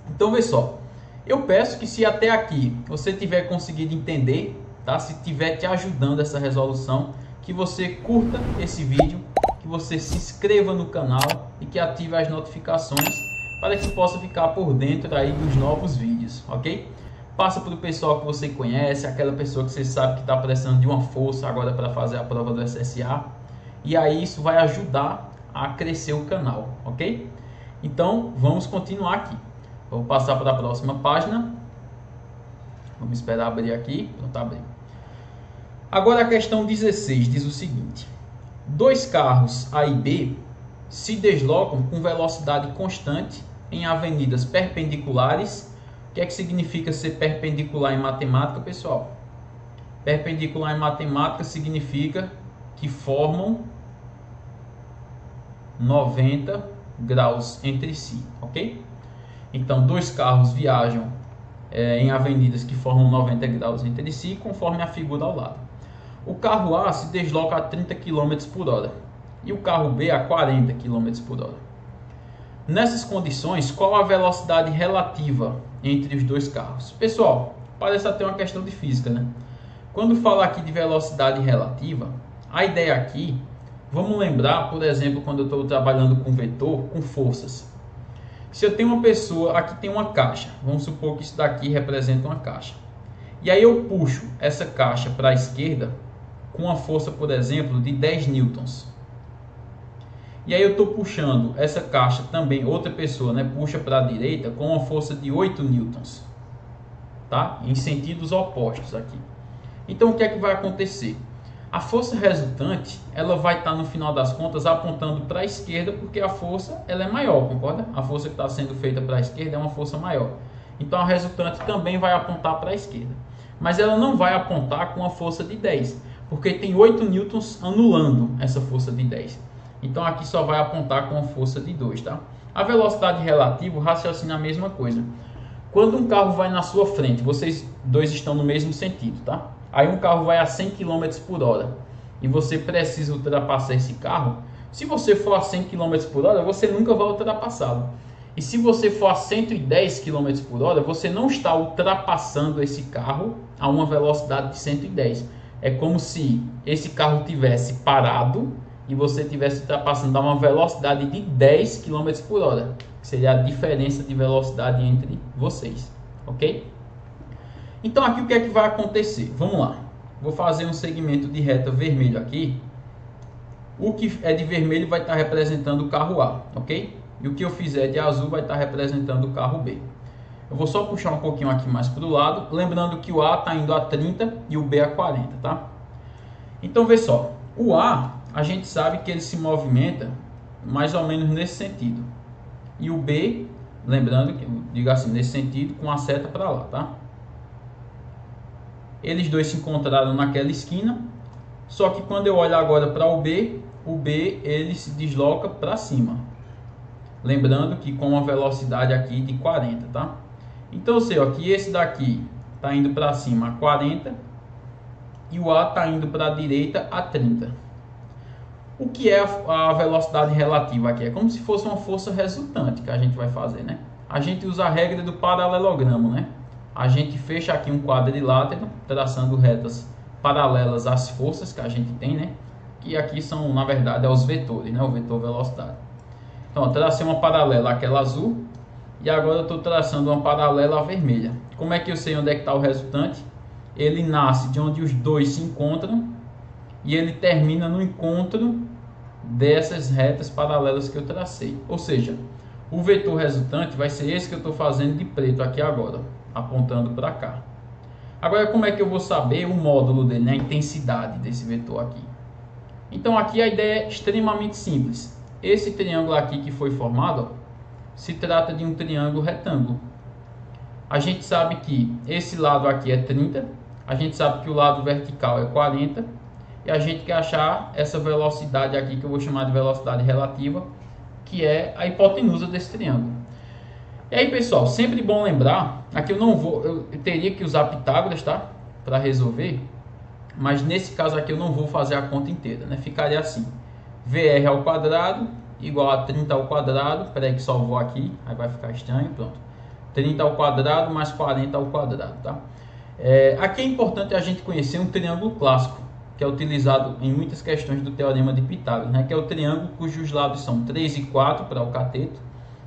Então vê só, eu peço que se até aqui você tiver conseguido entender, tá? Se tiver te ajudando essa resolução, que você curta esse vídeo, que você se inscreva no canal e que ative as notificações para que possa ficar por dentro aí dos novos vídeos, ok? Passa para o pessoal que você conhece, aquela pessoa que você sabe que está precisando de uma força agora para fazer a prova do SSA. E aí isso vai ajudar a crescer o canal, ok? Então vamos continuar aqui. Vou passar para a próxima página. Vamos esperar abrir aqui. Pronto, abriu. Agora a questão 16 diz o seguinte. 2 carros A e B se deslocam com velocidade constante em avenidas perpendiculares. O que é que significa ser perpendicular em matemática, pessoal? Perpendicular em matemática significa que formam 90 graus entre si, ok? Então, dois carros viajam em avenidas que formam 90 graus entre si, conforme a figura ao lado. O carro A se desloca a 30 km por hora e o carro B a 40 km por hora. Nessas condições, qual a velocidade relativa entre os dois carros? Pessoal, parece até uma questão de física, né? Quando fala aqui de velocidade relativa, a ideia aqui, vamos lembrar, por exemplo, quando eu estou trabalhando com vetor, com forças. Se eu tenho uma pessoa, aqui tem uma caixa, vamos supor que isso daqui representa uma caixa. E aí eu puxo essa caixa para a esquerda com uma força, por exemplo, de 10 newtons. E aí eu estou puxando essa caixa também, outra pessoa, né, puxa para a direita com uma força de 8 newtons. Tá? Em sentidos opostos aqui. Então o que é que vai acontecer? A força resultante, ela vai estar no final das contas apontando para a esquerda, porque a força ela é maior, concorda? A força que está sendo feita para a esquerda é uma força maior. Então a resultante também vai apontar para a esquerda. Mas ela não vai apontar com a força de 10, porque tem 8 newtons anulando essa força de 10. Então aqui só vai apontar com a força de 2, tá? A velocidade relativa raciocina a mesma coisa. Quando um carro vai na sua frente, vocês dois estão no mesmo sentido, tá? Aí um carro vai a 100 km por hora e você precisa ultrapassar esse carro. Se você for a 100 km por hora, você nunca vai ultrapassá-lo. E se você for a 110 km por hora, você não está ultrapassando esse carro a uma velocidade de 110. É como se esse carro tivesse parado e você estivesse ultrapassando a uma velocidade de 10 km por hora. Que seria a diferença de velocidade entre vocês, ok? Então aqui o que é que vai acontecer? Vamos lá. Vou fazer um segmento de reta vermelho aqui. O que é de vermelho vai estar representando o carro A, ok? E o que eu fizer de azul vai estar representando o carro B. Eu vou só puxar um pouquinho aqui mais para o lado. Lembrando que o A está indo a 30 e o B a 40, tá? Então vê só. O A, a gente sabe que ele se movimenta mais ou menos nesse sentido. E o B, lembrando que, diga assim, nesse sentido, com a seta para lá, tá? Eles dois se encontraram naquela esquina, só que quando eu olho agora para o B ele se desloca para cima. Lembrando que com uma velocidade aqui de 40, tá? Então eu sei ó, que esse daqui está indo para cima a 40 e o A está indo para a direita a 30. O que é a velocidade relativa aqui? É como se fosse uma força resultante que a gente vai fazer, né? A gente usa a regra do paralelogramo, né? A gente fecha aqui um quadrilátero, traçando retas paralelas às forças que a gente tem, né? Que aqui são, na verdade, os vetores, né? O vetor velocidade. Então, eu tracei uma paralela àquela azul e agora eu estou traçando uma paralela à vermelha. Como é que eu sei onde é que está o resultante? Ele nasce de onde os dois se encontram e ele termina no encontro dessas retas paralelas que eu tracei. Ou seja, o vetor resultante vai ser esse que eu estou fazendo de preto aqui agora, apontando para cá. Agora, como é que eu vou saber o módulo dele, né? A intensidade desse vetor aqui? Então, aqui a ideia é extremamente simples. Esse triângulo aqui que foi formado, ó, se trata de um triângulo retângulo. A gente sabe que esse lado aqui é 30, a gente sabe que o lado vertical é 40, e a gente quer achar essa velocidade aqui, que eu vou chamar de velocidade relativa, que é a hipotenusa desse triângulo. E aí, pessoal, sempre bom lembrar, aqui eu teria que usar Pitágoras, tá? Para resolver, mas nesse caso aqui eu não vou fazer a conta inteira, né? Ficaria assim, VR ao quadrado igual a 30 ao quadrado, peraí que só vou aqui, aí vai ficar estranho, pronto. 30 ao quadrado mais 40 ao quadrado, tá? Aqui é importante a gente conhecer um triângulo clássico, que é utilizado em muitas questões do Teorema de Pitágoras, né? Que é o triângulo cujos lados são 3 e 4 para o cateto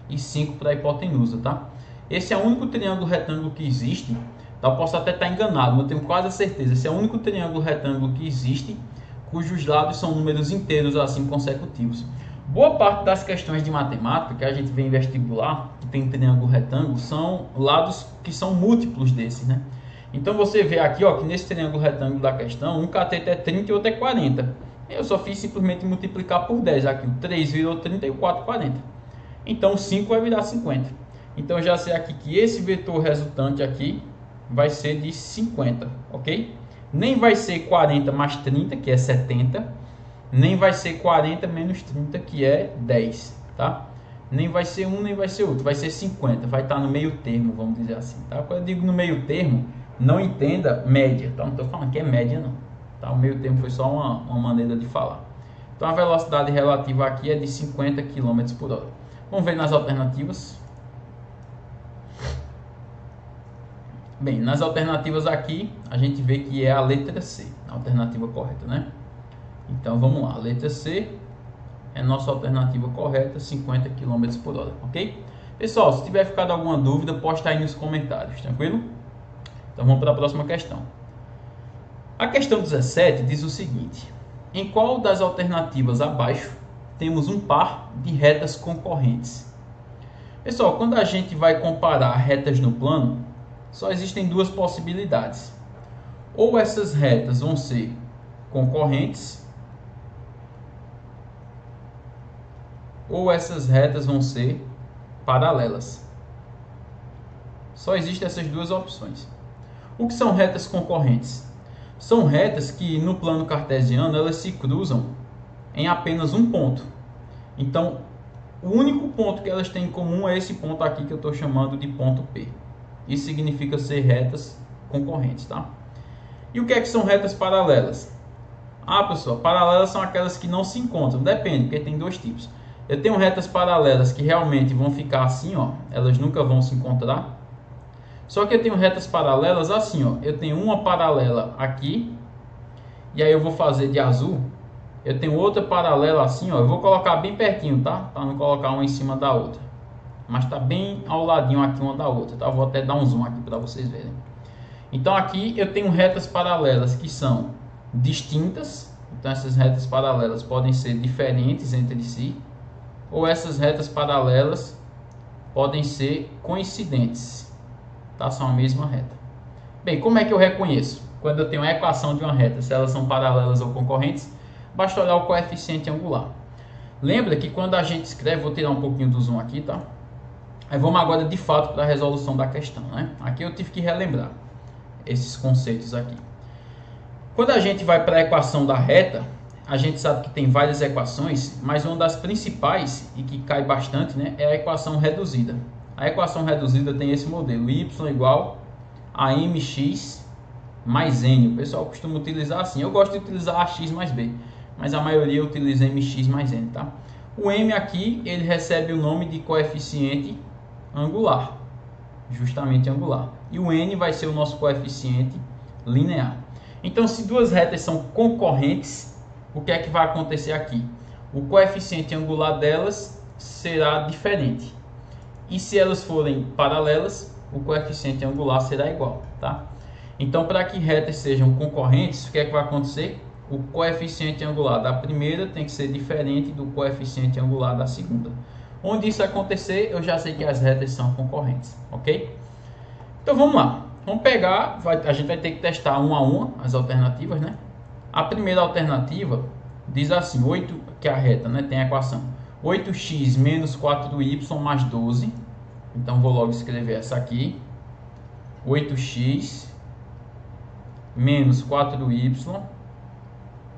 e 5 para a hipotenusa, tá? Esse é o único triângulo retângulo que existe, tá? Eu posso até estar enganado, mas eu tenho quase a certeza. Esse é o único triângulo retângulo que existe, cujos lados são números inteiros assim consecutivos. Boa parte das questões de matemática que a gente vê em vestibular, que tem triângulo retângulo, são lados que são múltiplos desses, né? Então você vê aqui, ó, que nesse triângulo retângulo da questão, um cateto é 30 e outro é 40. Eu só fiz simplesmente multiplicar por 10 aqui. O 3 virou 30 e o 4 40. Então o 5 vai virar 50. Então eu já sei aqui que esse vetor resultante aqui vai ser de 50, ok? Nem vai ser 40 mais 30, que é 70. nem vai ser 40 menos 30, que é 10, tá? Nem vai ser um, nem vai ser outro, vai ser 50, vai estar no meio termo, vamos dizer assim, tá? Quando eu digo no meio termo, não entenda média, tá? Não estou falando que é média, não, tá? O meio termo foi só uma maneira de falar. Então a velocidade relativa aqui é de 50 km por hora. Vamos ver nas alternativas. Bem, nas alternativas aqui, a gente vê que é a letra C, a alternativa correta, né? Então vamos lá, a letra C é a nossa alternativa correta, 50 km por hora, ok? Pessoal, se tiver ficado alguma dúvida, posta aí nos comentários, tranquilo? Então vamos para a próxima questão. A questão 17 diz o seguinte: em qual das alternativas abaixo temos um par de retas concorrentes? Pessoal, quando a gente vai comparar retas no plano, só existem duas possibilidades. Ou essas retas vão ser concorrentes, ou essas retas vão ser paralelas. Só existem essas duas opções. O que são retas concorrentes? São retas que no plano cartesiano elas se cruzam em apenas um ponto. Então, o único ponto que elas têm em comum é esse ponto aqui que eu estou chamando de ponto P. Isso significa ser retas concorrentes, tá? E o que é que são retas paralelas? Ah, pessoal, paralelas são aquelas que não se encontram. Depende, porque tem dois tipos. Eu tenho retas paralelas que realmente vão ficar assim, ó. Elas nunca vão se encontrar. Só que eu tenho retas paralelas assim, ó. Eu tenho uma paralela aqui. E aí eu vou fazer de azul. Eu tenho outra paralela assim, ó. Eu vou colocar bem pertinho, tá? Para não colocar uma em cima da outra. Mas tá bem ao ladinho aqui uma da outra, tá? Eu vou até dar um zoom aqui para vocês verem. Então aqui eu tenho retas paralelas que são distintas. Então essas retas paralelas podem ser diferentes entre si. Ou essas retas paralelas podem ser coincidentes, tá? São a mesma reta. Bem, como é que eu reconheço? Quando eu tenho a equação de uma reta, se elas são paralelas ou concorrentes, basta olhar o coeficiente angular. Lembra que quando a gente escreve, vou tirar um pouquinho do zoom aqui, tá? Aí vamos agora de fato para a resolução da questão, né? Aqui eu tive que relembrar esses conceitos aqui. Quando a gente vai para a equação da reta, a gente sabe que tem várias equações, mas uma das principais e que cai bastante, né, é a equação reduzida. A equação reduzida tem esse modelo: y igual a mx mais n. O pessoal costuma utilizar assim. Eu gosto de utilizar ax mais b, mas a maioria utiliza mx mais n, tá? O m aqui, ele recebe o nome de coeficiente angular, justamente angular. E o n vai ser o nosso coeficiente linear. Então, se duas retas são concorrentes, o que é que vai acontecer aqui? O coeficiente angular delas será diferente. E se elas forem paralelas, o coeficiente angular será igual, tá? Então, para que retas sejam concorrentes, o que é que vai acontecer? O coeficiente angular da primeira tem que ser diferente do coeficiente angular da segunda. Onde isso acontecer, eu já sei que as retas são concorrentes, ok? Então vamos lá. Vamos pegar, a gente vai ter que testar uma a uma as alternativas, né? A primeira alternativa diz assim, 8, que é a reta, né? Tem a equação 8x menos 4y mais 12. Então vou logo escrever essa aqui. 8x menos 4y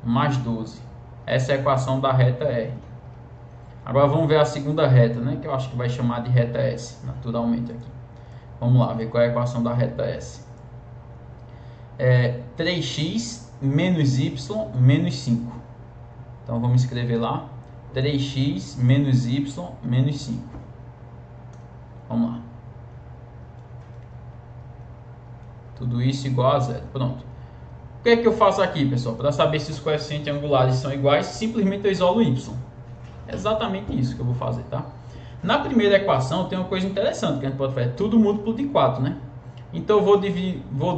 mais 12. Essa é a equação da reta R. Agora vamos ver a segunda reta, né? Que eu acho que vai chamar de reta S, naturalmente aqui. Vamos lá, ver qual é a equação da reta S. 3x menos y menos 5. Então vamos escrever lá. 3x menos y menos 5. Vamos lá. Tudo isso igual a zero. Pronto. O que é que eu faço aqui, pessoal? Para saber se os coeficientes angulares são iguais, simplesmente eu isolo y. É exatamente isso que eu vou fazer, tá? Na primeira equação tem uma coisa interessante que a gente pode fazer. Tudo múltiplo de 4, né? Então eu vou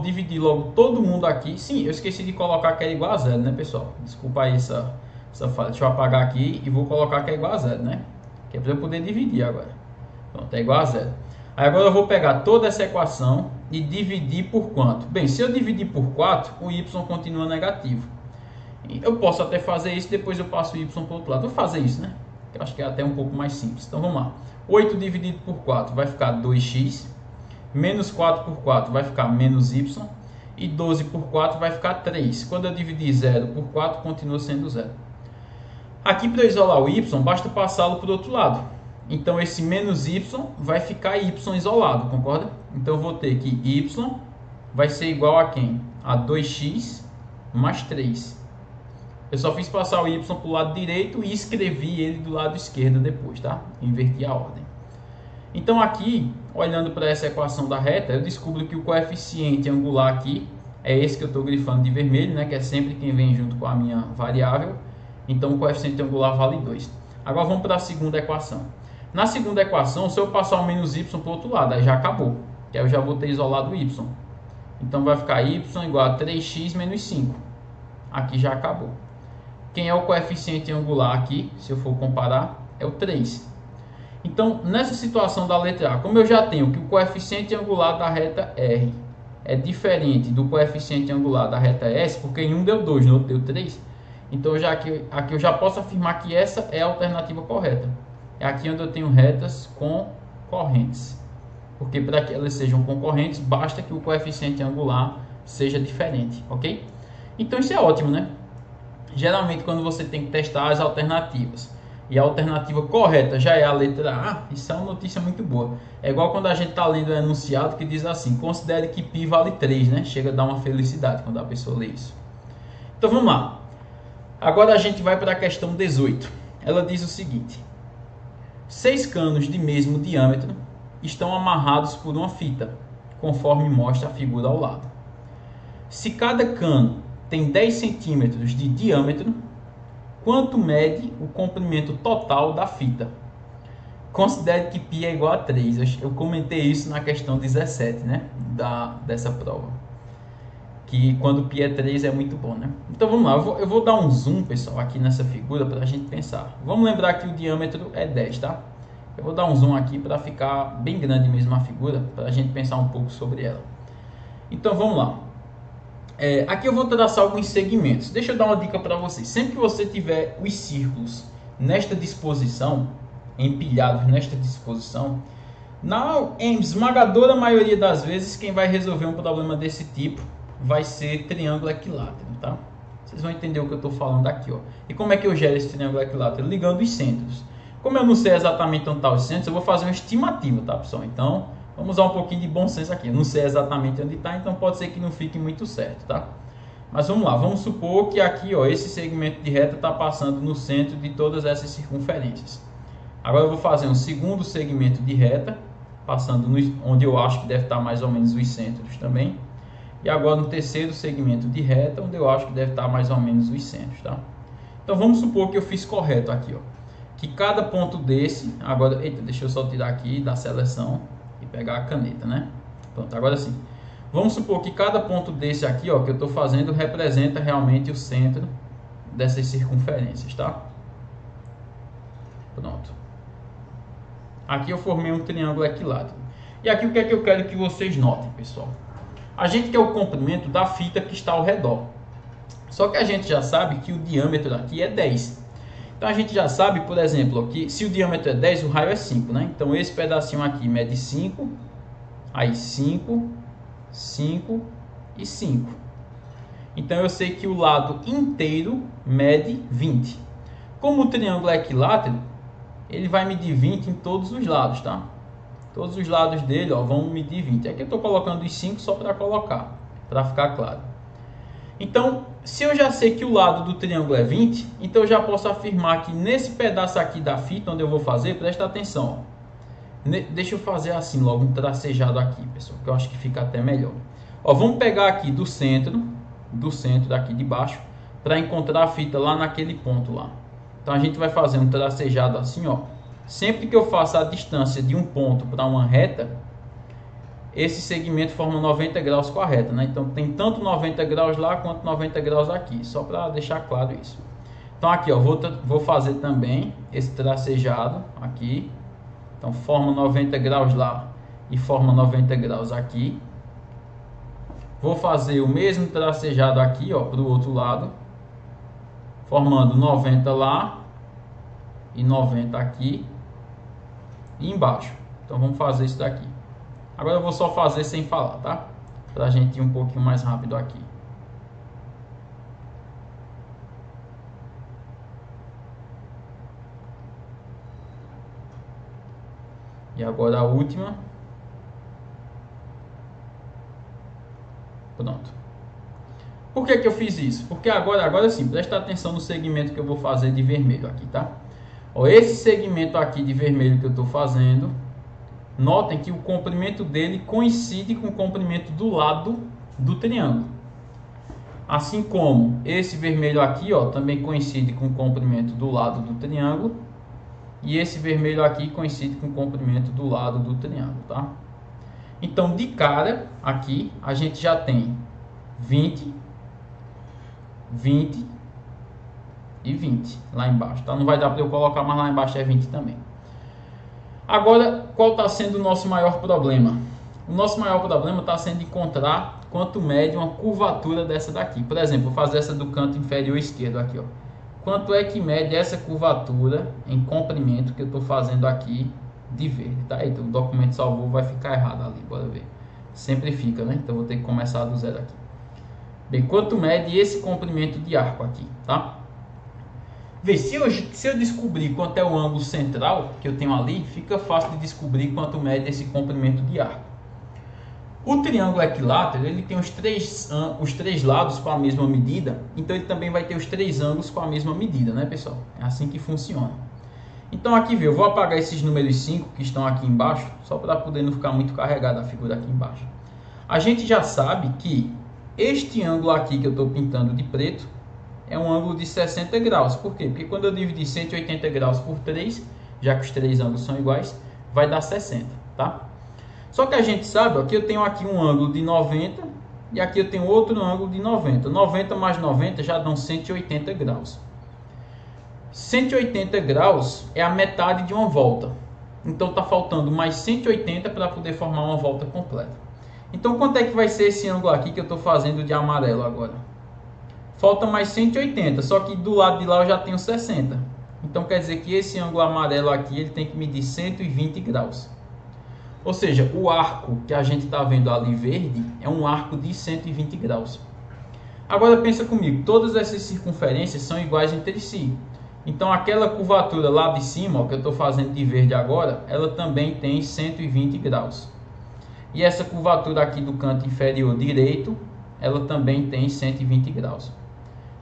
dividir logo todo mundo aqui. Sim, eu esqueci de colocar que é igual a zero, né, pessoal? Desculpa aí essa falha. Deixa eu apagar aqui e vou colocar que é igual a zero, né? Que é para eu poder dividir agora. Pronto, é igual a zero. Aí agora eu vou pegar toda essa equação e dividir por quanto? Bem, se eu dividir por 4, o y continua negativo. Eu posso até fazer isso, depois eu passo o y para o outro lado. Vou fazer isso, né? Eu acho que é até um pouco mais simples. Então vamos lá. 8 dividido por 4 vai ficar 2x. Menos 4 por 4 vai ficar menos y. E 12 por 4 vai ficar 3. Quando eu dividir 0 por 4, continua sendo 0. Aqui para isolar o y, basta passá-lo para o outro lado. Então esse menos y vai ficar y isolado, concorda? Então eu vou ter que y vai ser igual a quem? A 2x mais 3. Eu só fiz passar o y para o lado direito e escrevi ele do lado esquerdo depois, tá? Inverti a ordem. Então aqui, olhando para essa equação da reta, eu descubro que o coeficiente angular aqui é esse que eu estou grifando de vermelho, né? Que é sempre quem vem junto com a minha variável. Então o coeficiente angular vale 2. Agora vamos para a segunda equação. Na segunda equação, se eu passar o menos y para o outro lado, aí já acabou. Que aí eu já vou ter isolado o y. Então vai ficar y igual a 3x menos 5. Aqui já acabou. Quem é o coeficiente angular aqui, se eu for comparar, é o 3. Então, nessa situação da letra A, como eu já tenho que o coeficiente angular da reta R é diferente do coeficiente angular da reta S, porque em um deu 2, no outro deu 3, então aqui eu já posso afirmar que essa é a alternativa correta. É aqui onde eu tenho retas concorrentes. Porque para que elas sejam concorrentes, basta que o coeficiente angular seja diferente, ok? Então isso é ótimo, né? Geralmente quando você tem que testar as alternativas e a alternativa correta já é a letra A, isso é uma notícia muito boa. É igual quando a gente está lendo um enunciado que diz assim, considere que π vale 3, né? Chega a dar uma felicidade quando a pessoa lê isso. Então vamos lá. Agora a gente vai para a questão 18. Ela diz o seguinte: 6 canos de mesmo diâmetro estão amarrados por uma fita, conforme mostra a figura ao lado. Se cada cano tem 10 centímetros de diâmetro, quanto mede o comprimento total da fita? Considere que π é igual a 3. Eu comentei isso na questão 17, né? Dessa prova. Que quando π é 3 é muito bom, né? Então vamos lá, eu vou dar um zoom, pessoal, aqui nessa figura para a gente pensar. Vamos lembrar que o diâmetro é 10, tá? Eu vou dar um zoom aqui para ficar bem grande mesmo a figura, para a gente pensar um pouco sobre ela. Então vamos lá. Aqui eu vou traçar alguns segmentos. Deixa eu dar uma dica para vocês. Sempre que você tiver os círculos nesta disposição, empilhados nesta disposição, em esmagadora maioria das vezes, quem vai resolver um problema desse tipo vai ser triângulo equilátero, tá? Vocês vão entender o que eu estou falando aqui, ó. E como é que eu gero esse triângulo equilátero? Ligando os centros. Como eu não sei exatamente onde estão os centros, eu vou fazer uma estimativa, tá, pessoal? Então, vamos usar um pouquinho de bom senso aqui. Eu não sei exatamente onde está, então pode ser que não fique muito certo, tá? Mas vamos lá, vamos supor que aqui, ó, esse segmento de reta está passando no centro de todas essas circunferências. Agora eu vou fazer um segundo segmento de reta, passando onde eu acho que deve estar mais ou menos os centros também. E agora no terceiro segmento de reta, onde eu acho que deve estar mais ou menos os centros, tá? Então vamos supor que eu fiz correto aqui, ó. Que cada ponto desse, agora, eita, deixa eu só tirar aqui da seleção e pegar a caneta, né? Pronto, agora sim. Vamos supor que cada ponto desse aqui, ó, que eu estou fazendo, representa realmente o centro dessas circunferências, tá? Pronto. Aqui eu formei um triângulo equilátero. E aqui o que é que eu quero que vocês notem, pessoal? A gente quer o comprimento da fita que está ao redor. Só que a gente já sabe que o diâmetro aqui é 10. Então a gente já sabe, por exemplo, que se o diâmetro é 10, o raio é 5, né? Então esse pedacinho aqui mede 5, aí 5, 5 e 5. Então eu sei que o lado inteiro mede 20. Como o triângulo é equilátero, ele vai medir 20 em todos os lados, tá? Todos os lados dele, ó, vão medir 20. Aqui eu estou colocando os 5 só para colocar, para ficar claro. Então, se eu já sei que o lado do triângulo é 20, então eu já posso afirmar que nesse pedaço aqui da fita, onde eu vou fazer, presta atenção, ó. Deixa eu fazer assim logo, um tracejado aqui, pessoal, que eu acho que fica até melhor. Ó, vamos pegar aqui do centro daqui de baixo, para encontrar a fita lá naquele ponto lá. Então a gente vai fazer um tracejado assim, ó. Sempre que eu faço a distância de um ponto para uma reta, esse segmento forma 90 graus com a reta, né? Então tem tanto 90 graus lá quanto 90 graus aqui, só para deixar claro isso. Então aqui, ó, vou fazer também esse tracejado aqui. Então forma 90 graus lá e forma 90 graus aqui. Vou fazer o mesmo tracejado aqui, ó, para o outro lado, formando 90 lá e 90 aqui e embaixo. Então vamos fazer isso daqui. Agora eu vou só fazer sem falar, tá? Para a gente ir um pouquinho mais rápido aqui. E agora a última. Pronto. Por que eu fiz isso? Porque agora sim, presta atenção no segmento que eu vou fazer de vermelho aqui, tá? Ó, esse segmento aqui de vermelho que eu estou fazendo, notem que o comprimento dele coincide com o comprimento do lado do triângulo. Assim como esse vermelho aqui, ó, também coincide com o comprimento do lado do triângulo. E esse vermelho aqui coincide com o comprimento do lado do triângulo, tá? Então, de cara, aqui, a gente já tem 20, 20 e 20 lá embaixo, tá? Não vai dar para eu colocar, mas lá embaixo é 20 também. Agora, qual está sendo o nosso maior problema? O nosso maior problema está sendo encontrar quanto mede uma curvatura dessa daqui. Por exemplo, vou fazer essa do canto inferior esquerdo aqui, ó. Quanto é que mede essa curvatura em comprimento que eu estou fazendo aqui de verde, tá? Então o documento salvou, vai ficar errado ali, bora ver. Sempre fica, né? Então vou ter que começar do zero aqui. Bem, quanto mede esse comprimento de arco aqui, tá? Vê, se eu descobrir quanto é o ângulo central que eu tenho ali, fica fácil de descobrir quanto mede esse comprimento de arco. O triângulo equilátero, ele tem os três lados com a mesma medida, então ele também vai ter os três ângulos com a mesma medida, né, pessoal? É assim que funciona. Então aqui, vê, eu vou apagar esses números 5 que estão aqui embaixo, só para poder não ficar muito carregada a figura aqui embaixo. A gente já sabe que este ângulo aqui que eu estou pintando de preto é um ângulo de 60 graus. Por quê? Porque quando eu dividir 180 graus por 3, já que os três ângulos são iguais, vai dar 60, tá? Só que a gente sabe, ó, que eu tenho aqui um ângulo de 90 e aqui eu tenho outro ângulo de 90. 90 mais 90 já dão 180 graus. 180 graus é a metade de uma volta. Então está faltando mais 180 para poder formar uma volta completa. Então quanto é que vai ser esse ângulo aqui que eu estou fazendo de amarelo agora? Falta mais 180, só que do lado de lá eu já tenho 60. Então quer dizer que esse ângulo amarelo aqui ele tem que medir 120 graus. Ou seja, o arco que a gente está vendo ali verde é um arco de 120 graus. Agora pensa comigo, todas essas circunferências são iguais entre si. Então aquela curvatura lá de cima, ó, que eu estou fazendo de verde agora, ela também tem 120 graus. E essa curvatura aqui do canto inferior direito, ela também tem 120 graus.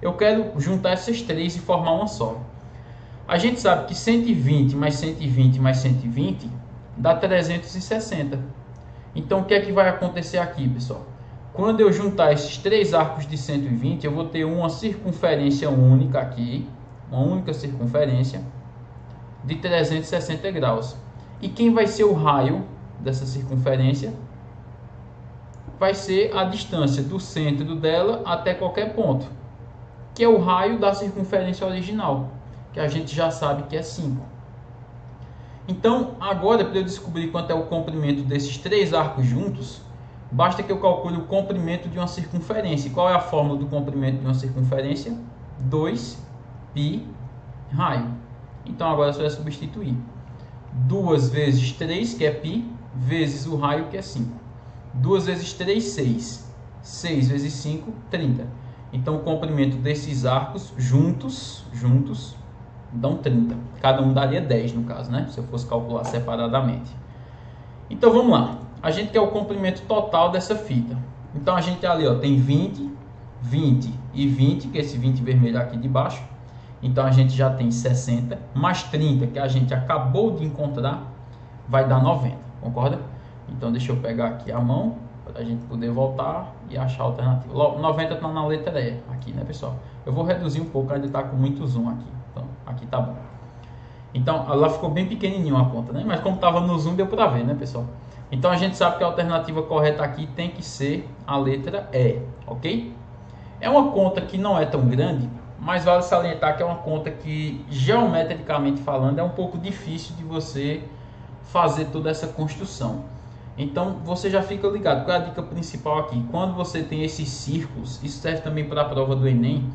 Eu quero juntar essas três e formar uma só. A gente sabe que 120 mais 120 mais 120 dá 360. Então o que é que vai acontecer aqui, pessoal? Quando eu juntar esses três arcos de 120, eu vou ter uma circunferência única aqui, uma única circunferência de 360 graus. E quem vai ser o raio dessa circunferência? Vai ser a distância do centro dela até qualquer ponto, que é o raio da circunferência original, que a gente já sabe que é 5. Então, agora, para eu descobrir quanto é o comprimento desses três arcos juntos, basta que eu calcule o comprimento de uma circunferência. E qual é a fórmula do comprimento de uma circunferência? 2π raio. Então, agora é só substituir. 2 vezes 3, que é π, vezes o raio, que é 5. 2 vezes 3, 6. 6 vezes 5, 30. Então, o comprimento desses arcos juntos dão 30. Cada um daria 10 no caso, né? Se eu fosse calcular separadamente. Então vamos lá. A gente quer o comprimento total dessa fita. Então a gente ali, ó, tem 20, 20 e 20, que é esse 20 vermelho aqui de baixo. Então a gente já tem 60, mais 30 que a gente acabou de encontrar, vai dar 90, concorda? Então deixa eu pegar aqui a mão, para a gente poder voltar e achar a alternativa. 90 está na letra E aqui, né, pessoal? Eu vou reduzir um pouco, ainda está com muito zoom aqui. Então, aqui tá bom. Então, ela ficou bem pequenininho a conta, né? Mas como estava no zoom, deu para ver, né, pessoal? Então, a gente sabe que a alternativa correta aqui tem que ser a letra E, ok? É uma conta que não é tão grande, mas vale salientar que é uma conta que, geometricamente falando, é um pouco difícil de você fazer toda essa construção. Então, você já fica ligado. Qual é a dica principal aqui? Quando você tem esses círculos, isso serve também para a prova do Enem.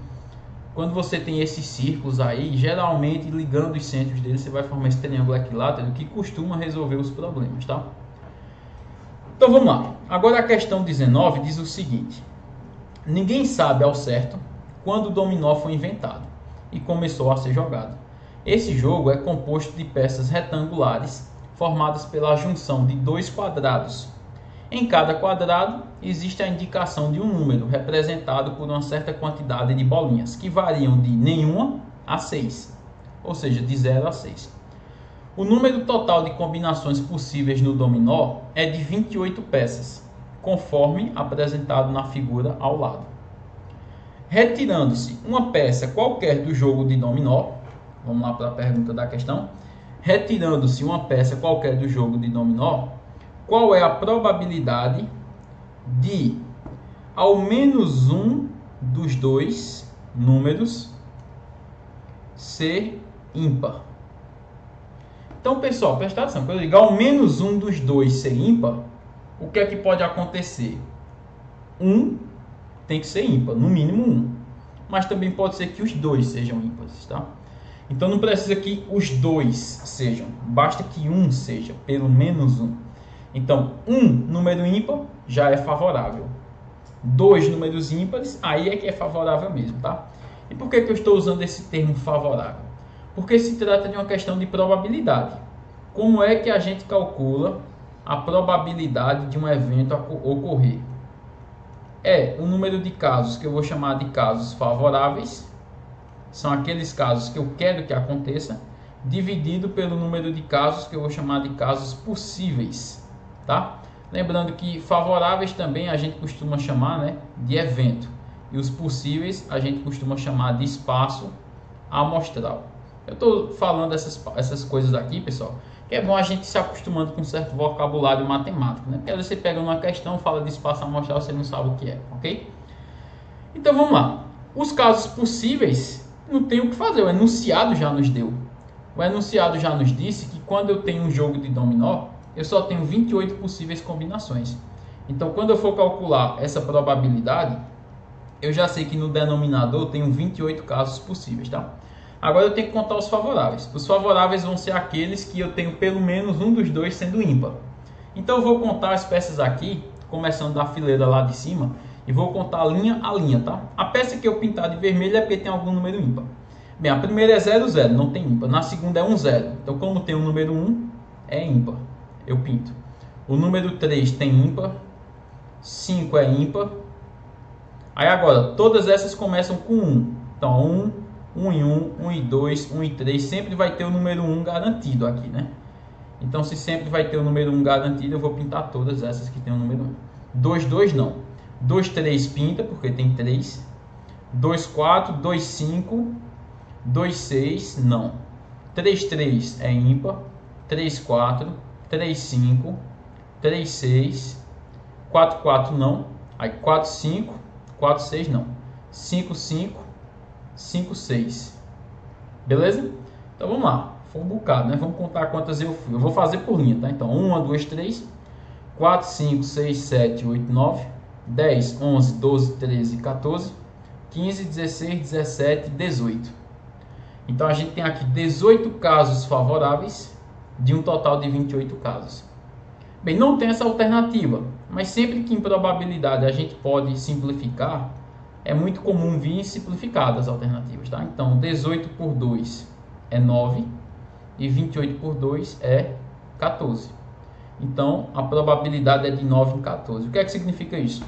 Quando você tem esses círculos aí, geralmente ligando os centros deles, você vai formar esse triângulo equilátero que costuma resolver os problemas, tá? Então vamos lá. Agora a questão 19 diz o seguinte: ninguém sabe ao certo quando o dominó foi inventado e começou a ser jogado. Esse jogo é composto de peças retangulares formadas pela junção de dois quadrados. Em cada quadrado existe a indicação de um número representado por uma certa quantidade de bolinhas, que variam de nenhuma a 6, ou seja, de 0 a 6. O número total de combinações possíveis no dominó é de 28 peças, conforme apresentado na figura ao lado. Retirando-se uma peça qualquer do jogo de dominó, vamos lá para a pergunta da questão. Retirando-se uma peça qualquer do jogo de dominó, qual é a probabilidade de ao menos um dos dois números ser ímpar? Então, pessoal, presta atenção. Quando eu digo ao menos um dos dois ser ímpar, o que é que pode acontecer? Um tem que ser ímpar, no mínimo um. Mas também pode ser que os dois sejam ímpares, tá? Então não precisa que os dois sejam, basta que um seja, pelo menos um. Então, um número ímpar já é favorável. Dois números ímpares, aí é que é favorável mesmo, tá? E por que eu estou usando esse termo favorável? Porque se trata de uma questão de probabilidade. Como é que a gente calcula a probabilidade de um evento ocorrer? É o número de casos que eu vou chamar de casos favoráveis, são aqueles casos que eu quero que aconteça, dividido pelo número de casos que eu vou chamar de casos possíveis, tá? Lembrando que favoráveis também a gente costuma chamar, né, de evento, e os possíveis a gente costuma chamar de espaço amostral. Eu estou falando essas coisas aqui, pessoal, que é bom a gente se acostumando com um certo vocabulário matemático, né? Porque às vezes você pega uma questão, fala de espaço amostral, você não sabe o que é, ok? Então vamos lá. Os casos possíveis, não tem o que fazer, o enunciado já nos deu. O enunciado já nos disse que quando eu tenho um jogo de dominó, eu só tenho 28 possíveis combinações. Então quando eu for calcular essa probabilidade, eu já sei que no denominador eu tenho 28 casos possíveis, tá? Agora eu tenho que contar os favoráveis. Os favoráveis vão ser aqueles que eu tenho pelo menos um dos dois sendo ímpar. Então eu vou contar as peças aqui, começando da fileira lá de cima, e vou contar linha a linha, tá? A peça que eu pintar de vermelho é porque tem algum número ímpar. Bem, a primeira é 0, 0, não tem ímpar. Na segunda é 1, 0. Então como tem o número 1, é ímpar. Eu pinto. O número 3 tem ímpar. 5 é ímpar. Aí agora, todas essas começam com 1. Então 1, 1 e 1, 1 e 2, 1 e 3, sempre vai ter o número 1 garantido aqui, né? Então, se sempre vai ter o número 1 garantido, eu vou pintar todas essas que tem o número 1. 2, 2 não. 2, 3 pinta, porque tem 3. 2, 4, 2, 5, 2, 6, não. 3, 3 é ímpar. 3, 4, 3, 5, 3, 6, 4, 4 não. Aí 4, 5, 4, 6 não. 5, 5, 5, 6. Beleza? Então vamos lá. Foi um bocado, né? Vamos contar quantas eu fui. Eu vou fazer por linha, tá? Então 1, 2, 3, 4, 5, 6, 7, 8, 9, 10, 11, 12, 13, 14, 15, 16, 17, 18. Então a gente tem aqui 18 casos favoráveis de um total de 28 casos. Bem, não tem essa alternativa, mas sempre que em probabilidade a gente pode simplificar, é muito comum vir simplificadas as alternativas, tá? Então 18 por 2 é 9 e 28 por 2 é 14. Então a probabilidade é de 9 em 14. O que é que significa isso?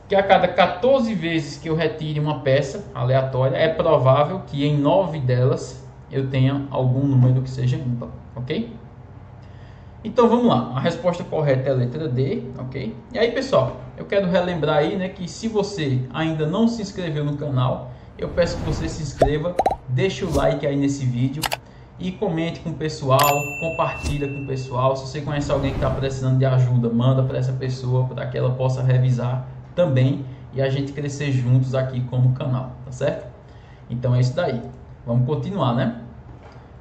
Que a cada 14 vezes que eu retire uma peça aleatória, é provável que em 9 delas eu tenha algum número que seja ímpar, ok? Então vamos lá, a resposta correta é a letra D, ok? E aí, pessoal, eu quero relembrar aí, né, que se você ainda não se inscreveu no canal, eu peço que você se inscreva, deixe o like aí nesse vídeo e comente com o pessoal, compartilha com o pessoal. Se você conhece alguém que está precisando de ajuda, manda para essa pessoa para que ela possa revisar também e a gente crescer juntos aqui como canal, tá certo? Então é isso daí. Vamos continuar, né?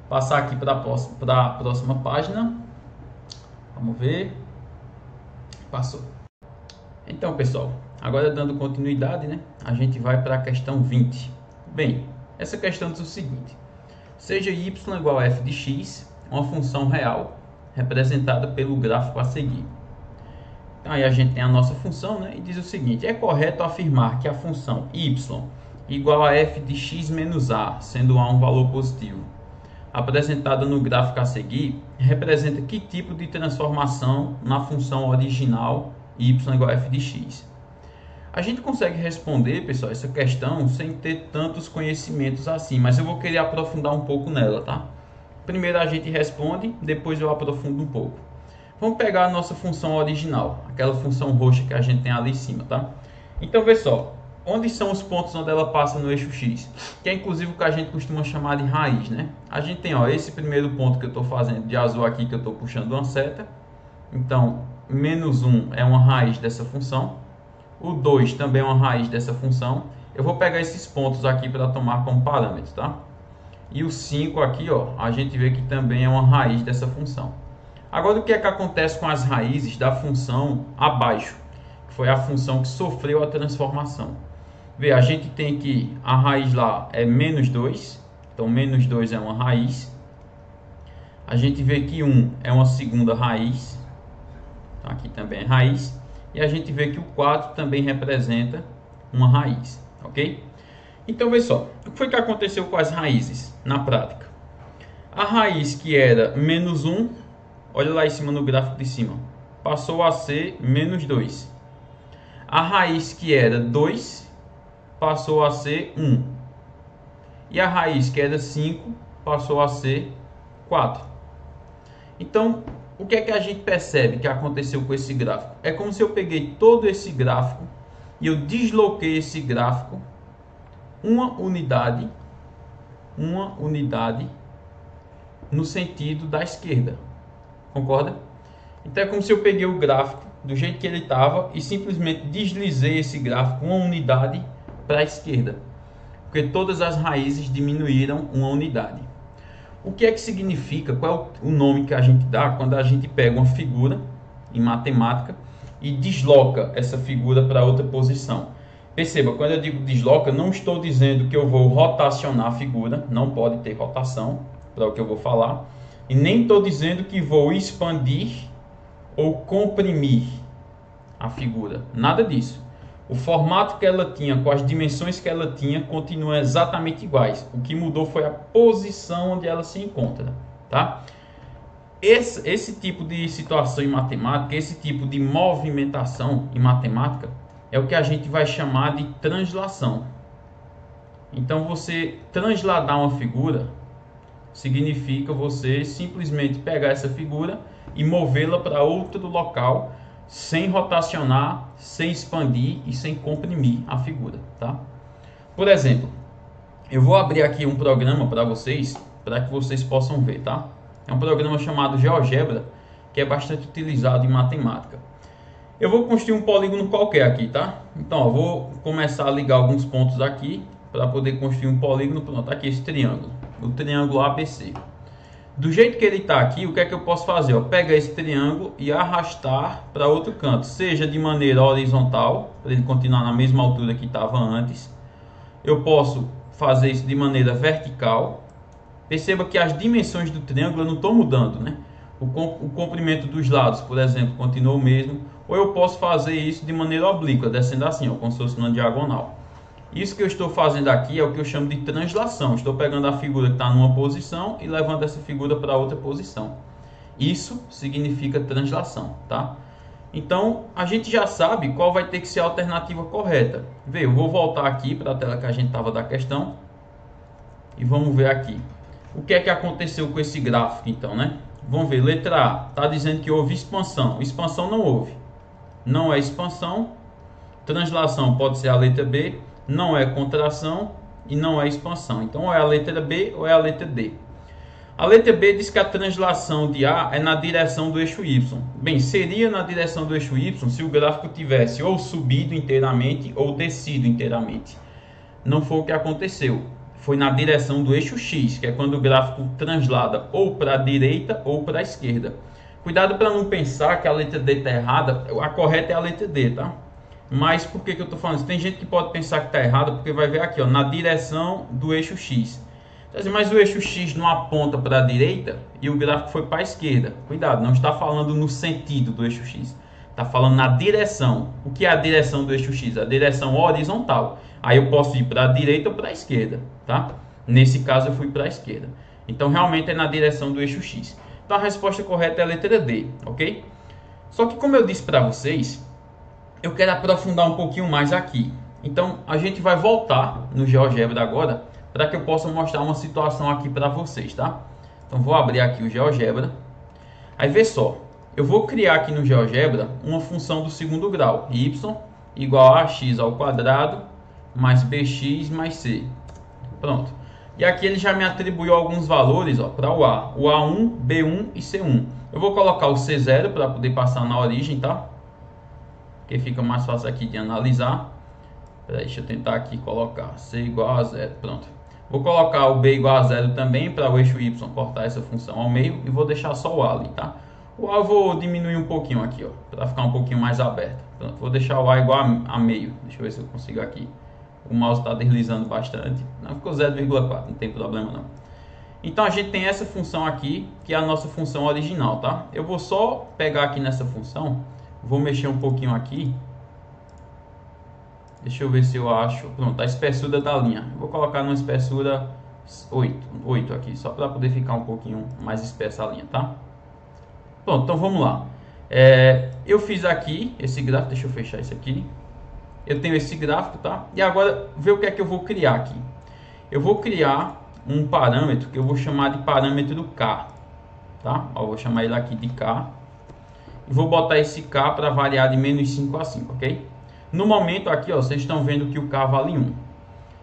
Passar aqui para a próxima página. Vamos ver. Passou. Então, pessoal, agora dando continuidade, né? A gente vai para a questão 20. Bem, essa questão diz o seguinte: seja y igual a f de x, uma função real representada pelo gráfico a seguir. Então, aí a gente tem a nossa função, né? E diz o seguinte: é correto afirmar que a função y igual a f de x menos a, sendo a um valor positivo, apresentada no gráfico a seguir representa que tipo de transformação na função original y igual a f de x? A gente consegue responder, pessoal, essa questão sem ter tantos conhecimentos assim, mas eu vou querer aprofundar um pouco nela, tá? Primeiro a gente responde, depois eu aprofundo um pouco. Vamos pegar a nossa função original, aquela função roxa que a gente tem ali em cima, tá? Então, vê só, onde são os pontos onde ela passa no eixo x? Que é inclusive o que a gente costuma chamar de raiz, né? A gente tem, ó, esse primeiro ponto que eu estou fazendo de azul aqui, que eu estou puxando uma seta. Então, menos 1 é uma raiz dessa função. O 2 também é uma raiz dessa função. Eu vou pegar esses pontos aqui para tomar como parâmetro, tá? E o 5 aqui, ó, a gente vê que também é uma raiz dessa função. Agora, o que é que acontece com as raízes da função abaixo? Que foi a função que sofreu a transformação. Vê, a gente tem que a raiz lá é menos 2. Então, menos 2 é uma raiz. A gente vê que 1 é uma segunda raiz. Então, aqui também é raiz. E a gente vê que o 4 também representa uma raiz, ok? Então, vê só, o que foi que aconteceu com as raízes na prática? A raiz que era menos 1, olha lá em cima no gráfico de cima, passou a ser menos 2. A raiz que era 2 passou a ser 1. E a raiz que era 5 passou a ser 4. Então, o que é que a gente percebe que aconteceu com esse gráfico? É como se eu peguei todo esse gráfico e eu desloquei esse gráfico uma unidade no sentido da esquerda. Concorda? Então é como se eu peguei o gráfico do jeito que ele estava e simplesmente deslizei esse gráfico uma unidade para a esquerda. Porque todas as raízes diminuíram uma unidade. O que é que significa? Qual é o nome que a gente dá quando a gente pega uma figura em matemática e desloca essa figura para outra posição? Perceba, quando eu digo desloca, não estou dizendo que eu vou rotacionar a figura, não pode ter rotação, para o que eu vou falar. E nem estou dizendo que vou expandir ou comprimir a figura, nada disso. O formato que ela tinha, com as dimensões que ela tinha, continuam exatamente iguais. O que mudou foi a posição onde ela se encontra, tá? Esse tipo de situação em matemática, esse tipo de movimentação em matemática, é o que a gente vai chamar de translação. Então, você transladar uma figura significa você simplesmente pegar essa figura e movê-la para outro local, sem rotacionar, sem expandir e sem comprimir a figura, tá? Por exemplo, eu vou abrir aqui um programa para vocês, para que vocês possam ver, tá? É um programa chamado GeoGebra, que é bastante utilizado em matemática. Eu vou construir um polígono qualquer aqui, tá? Então, ó, vou começar a ligar alguns pontos aqui para poder construir um polígono. Pronto, aqui esse triângulo, o triângulo ABC. Do jeito que ele está aqui, o que é que eu posso fazer? Pegar esse triângulo e arrastar para outro canto, seja de maneira horizontal, para ele continuar na mesma altura que estava antes. Eu posso fazer isso de maneira vertical. Perceba que as dimensões do triângulo eu não estou mudando, né? O comprimento dos lados, por exemplo, continua o mesmo. Ou eu posso fazer isso de maneira oblíqua, descendo assim, ó, como se fosse uma diagonal. Isso que eu estou fazendo aqui é o que eu chamo de translação. Estou pegando a figura que está numa posição e levando essa figura para outra posição. Isso significa translação, tá? Então, a gente já sabe qual vai ter que ser a alternativa correta. Vê, eu vou voltar aqui para a tela que a gente estava da questão. E vamos ver aqui. O que é que aconteceu com esse gráfico, então, né? Vamos ver, letra A. Está dizendo que houve expansão. Expansão não houve. Não é expansão. Translação pode ser a letra B. Não é contração e não é expansão. Então, ou é a letra B ou é a letra D. A letra B diz que a translação de A é na direção do eixo Y. Bem, seria na direção do eixo Y se o gráfico tivesse ou subido inteiramente ou descido inteiramente. Não foi o que aconteceu. Foi na direção do eixo X, que é quando o gráfico translada ou para a direita ou para a esquerda. Cuidado para não pensar que a letra D está errada. A correta é a letra D, tá? Mas por que eu estou falando isso? Tem gente que pode pensar que está errado, porque vai ver aqui, ó, na direção do eixo X. Mas o eixo X não aponta para a direita e o gráfico foi para a esquerda. Cuidado, não está falando no sentido do eixo X. Está falando na direção. O que é a direção do eixo X? A direção horizontal. Aí eu posso ir para a direita ou para a esquerda, tá? Nesse caso eu fui para a esquerda. Então realmente é na direção do eixo X. Então a resposta correta é a letra D, ok? Só que como eu disse para vocês, eu quero aprofundar um pouquinho mais aqui. Então a gente vai voltar no GeoGebra agora, para que eu possa mostrar uma situação aqui para vocês, tá? Então vou abrir aqui o GeoGebra. Aí vê só, eu vou criar aqui no GeoGebra uma função do segundo grau, y igual a x ao quadrado mais bx mais c. Pronto. E aqui ele já me atribuiu alguns valores para o A1, B1 e C1. Eu vou colocar o C0 para poder passar na origem, tá? Porque fica mais fácil aqui de analisar. Deixa eu tentar aqui colocar C igual a 0, pronto. Vou colocar o B igual a 0 também para o eixo Y cortar essa função ao meio e vou deixar só o A ali, tá? O A eu vou diminuir um pouquinho aqui, ó, para ficar um pouquinho mais aberto. Pronto, vou deixar o A igual a meio. Deixa eu ver se eu consigo aqui. O mouse está deslizando bastante. Não, ficou 0,4, não tem problema não. Então a gente tem essa função aqui, que é a nossa função original, tá? Eu vou só pegar aqui nessa função, vou mexer um pouquinho aqui. Deixa eu ver se eu acho. Pronto, a espessura da linha. Eu vou colocar numa espessura 8 aqui, só para poder ficar um pouquinho mais espessa a linha, tá? Pronto, então vamos lá. Eu fiz aqui esse gráfico, deixa eu fechar isso aqui. Eu tenho esse gráfico, tá? E agora, ver o que é que eu vou criar aqui. Eu vou criar um parâmetro que eu vou chamar de parâmetro K, tá? Ó, vou chamar ele aqui de K. E vou botar esse K para variar de menos 5 a 5, ok? No momento aqui, ó, vocês estão vendo que o K vale 1.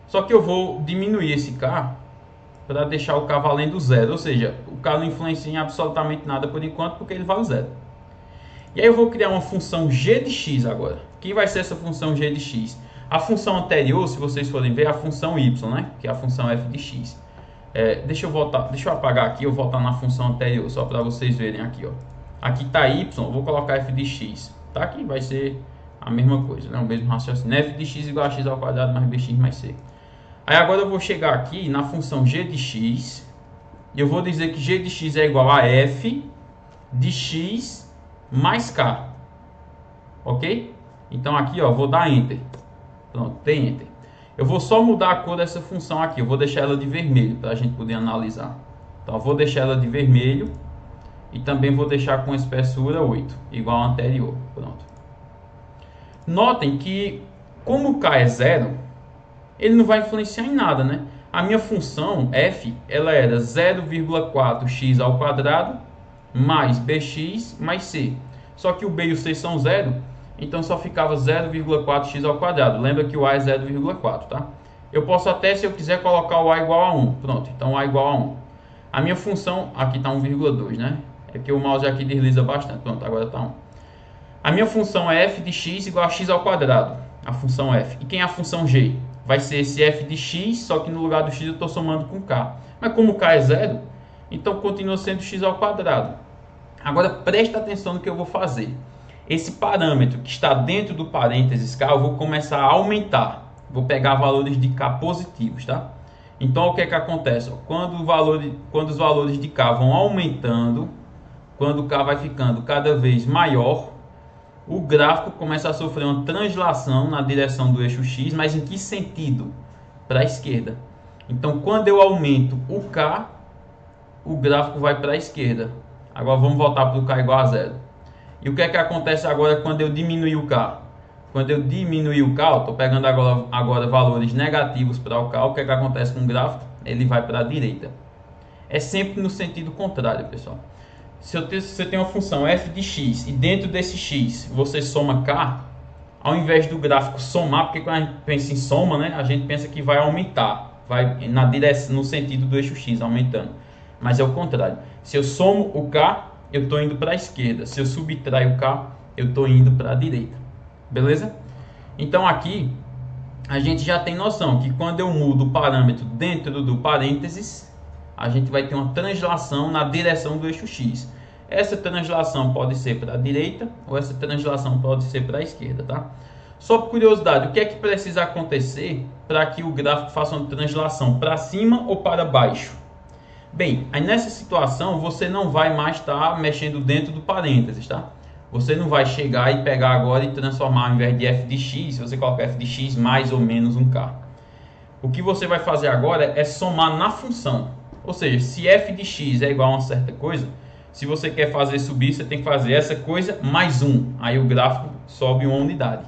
Só que eu vou diminuir esse K para deixar o K valendo 0. Ou seja, o K não influencia em absolutamente nada por enquanto, porque ele vale 0. E aí eu vou criar uma função g de x agora. Quem vai ser essa função g de x? A função anterior, se vocês forem ver, é a função y, né? Que é a função f de x. Deixa eu apagar aqui, eu voltar na função anterior, só para vocês verem aqui, ó. Aqui está y, eu vou colocar f de x. Tá? Aqui vai ser a mesma coisa, né? O mesmo raciocínio. F de x igual a x ao quadrado mais bx mais c. Aí agora eu vou chegar aqui na função g de x. E eu vou dizer que g de x é igual a f de x mais k. Ok? Então aqui, ó, vou dar enter. Pronto, tem enter. Eu vou só mudar a cor dessa função aqui. Eu vou deixar ela de vermelho para a gente poder analisar. Então eu vou deixar ela de vermelho. E também vou deixar com espessura 8, igual ao anterior. Pronto. Notem que, como o k é 0, ele não vai influenciar em nada, né? A minha função f, ela era 0,4x ao quadrado mais bx mais c. Só que o b e o c são 0, então só ficava 0,4x ao quadrado. Lembra que o a é 0,4, tá? Eu posso até, se eu quiser, colocar o a igual a 1. Pronto, então a igual a 1. A minha função, aqui está 1,2, né? É que o mouse aqui desliza bastante. Pronto, agora está 1. A minha função é f de x igual a x ao quadrado. A função f. E quem é a função g? Vai ser esse f de x, só que no lugar do x eu estou somando com k. Mas como k é 0, então continua sendo x ao quadrado. Agora presta atenção no que eu vou fazer. Esse parâmetro que está dentro do parênteses k, eu vou começar a aumentar. Vou pegar valores de k positivos, tá? Então o que é que acontece? Quando os valores de k vão aumentando, quando o k vai ficando cada vez maior, o gráfico começa a sofrer uma translação na direção do eixo x, mas em que sentido? Para a esquerda. Então quando eu aumento o k, o gráfico vai para a esquerda. Agora vamos voltar para o k igual a 0. E o que é que acontece agora quando eu diminuir o k? Quando eu diminuir o k, estou pegando agora valores negativos para o k, o que é que acontece com o gráfico? Ele vai para a direita. É sempre no sentido contrário, pessoal. Se você tem uma função f de x e dentro desse x você soma k, ao invés do gráfico somar, porque quando a gente pensa em soma, né, a gente pensa que vai aumentar, vai na direção, no sentido do eixo x, aumentando. Mas é o contrário. Se eu somo o k, eu estou indo para a esquerda. Se eu subtraio o k, eu estou indo para a direita. Beleza? Então aqui a gente já tem noção que quando eu mudo o parâmetro dentro do parênteses, a gente vai ter uma translação na direção do eixo x. Essa translação pode ser para a direita ou essa translação pode ser para a esquerda, tá? Só por curiosidade, o que é que precisa acontecer para que o gráfico faça uma translação para cima ou para baixo? Bem, aí nessa situação você não vai mais estar mexendo dentro do parênteses, tá? Você não vai chegar e pegar agora e transformar, ao invés de f de x, você coloca f de x mais ou menos um k. O que você vai fazer agora é somar na função. Ou seja, se f de x é igual a uma certa coisa, se você quer fazer subir, você tem que fazer essa coisa mais 1. Aí o gráfico sobe uma unidade.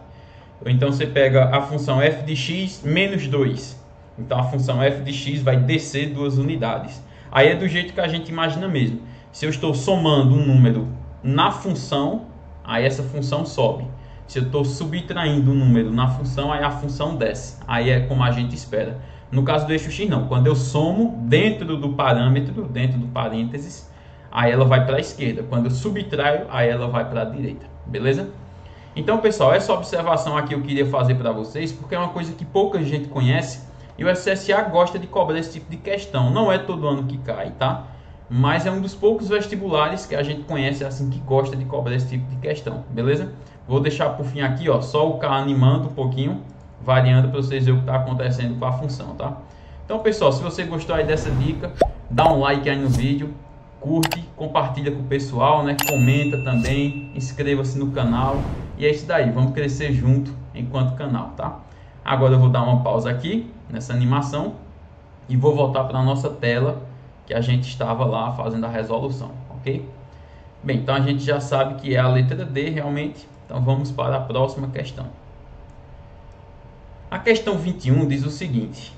Ou então você pega a função f de x menos 2. Então a função f de x vai descer 2 unidades. Aí é do jeito que a gente imagina mesmo. Se eu estou somando um número na função, aí essa função sobe. Se eu estou subtraindo um número na função, aí a função desce. Aí é como a gente espera. No caso do eixo x não. Quando eu somo dentro do parâmetro, dentro do parênteses, aí ela vai para a esquerda. Quando eu subtraio, aí ela vai para a direita. Beleza? Então, pessoal, essa observação aqui eu queria fazer para vocês, porque é uma coisa que pouca gente conhece e o SSA gosta de cobrar esse tipo de questão. Não é todo ano que cai, tá? Mas é um dos poucos vestibulares que a gente conhece assim que gosta de cobrar esse tipo de questão, beleza? Vou deixar por fim aqui, ó, só o K animando um pouquinho, variando para vocês verem o que está acontecendo com a função, tá? Então, pessoal, se você gostou aí dessa dica, dá um like aí no vídeo, curte, compartilha com o pessoal, né? Comenta também, inscreva-se no canal. E é isso daí, vamos crescer junto enquanto canal, tá? Agora eu vou dar uma pausa aqui nessa animação e vou voltar para a nossa tela que a gente estava lá fazendo a resolução, ok? Bem, então a gente já sabe que é a letra D realmente, então vamos para a próxima questão. A questão 21 diz o seguinte: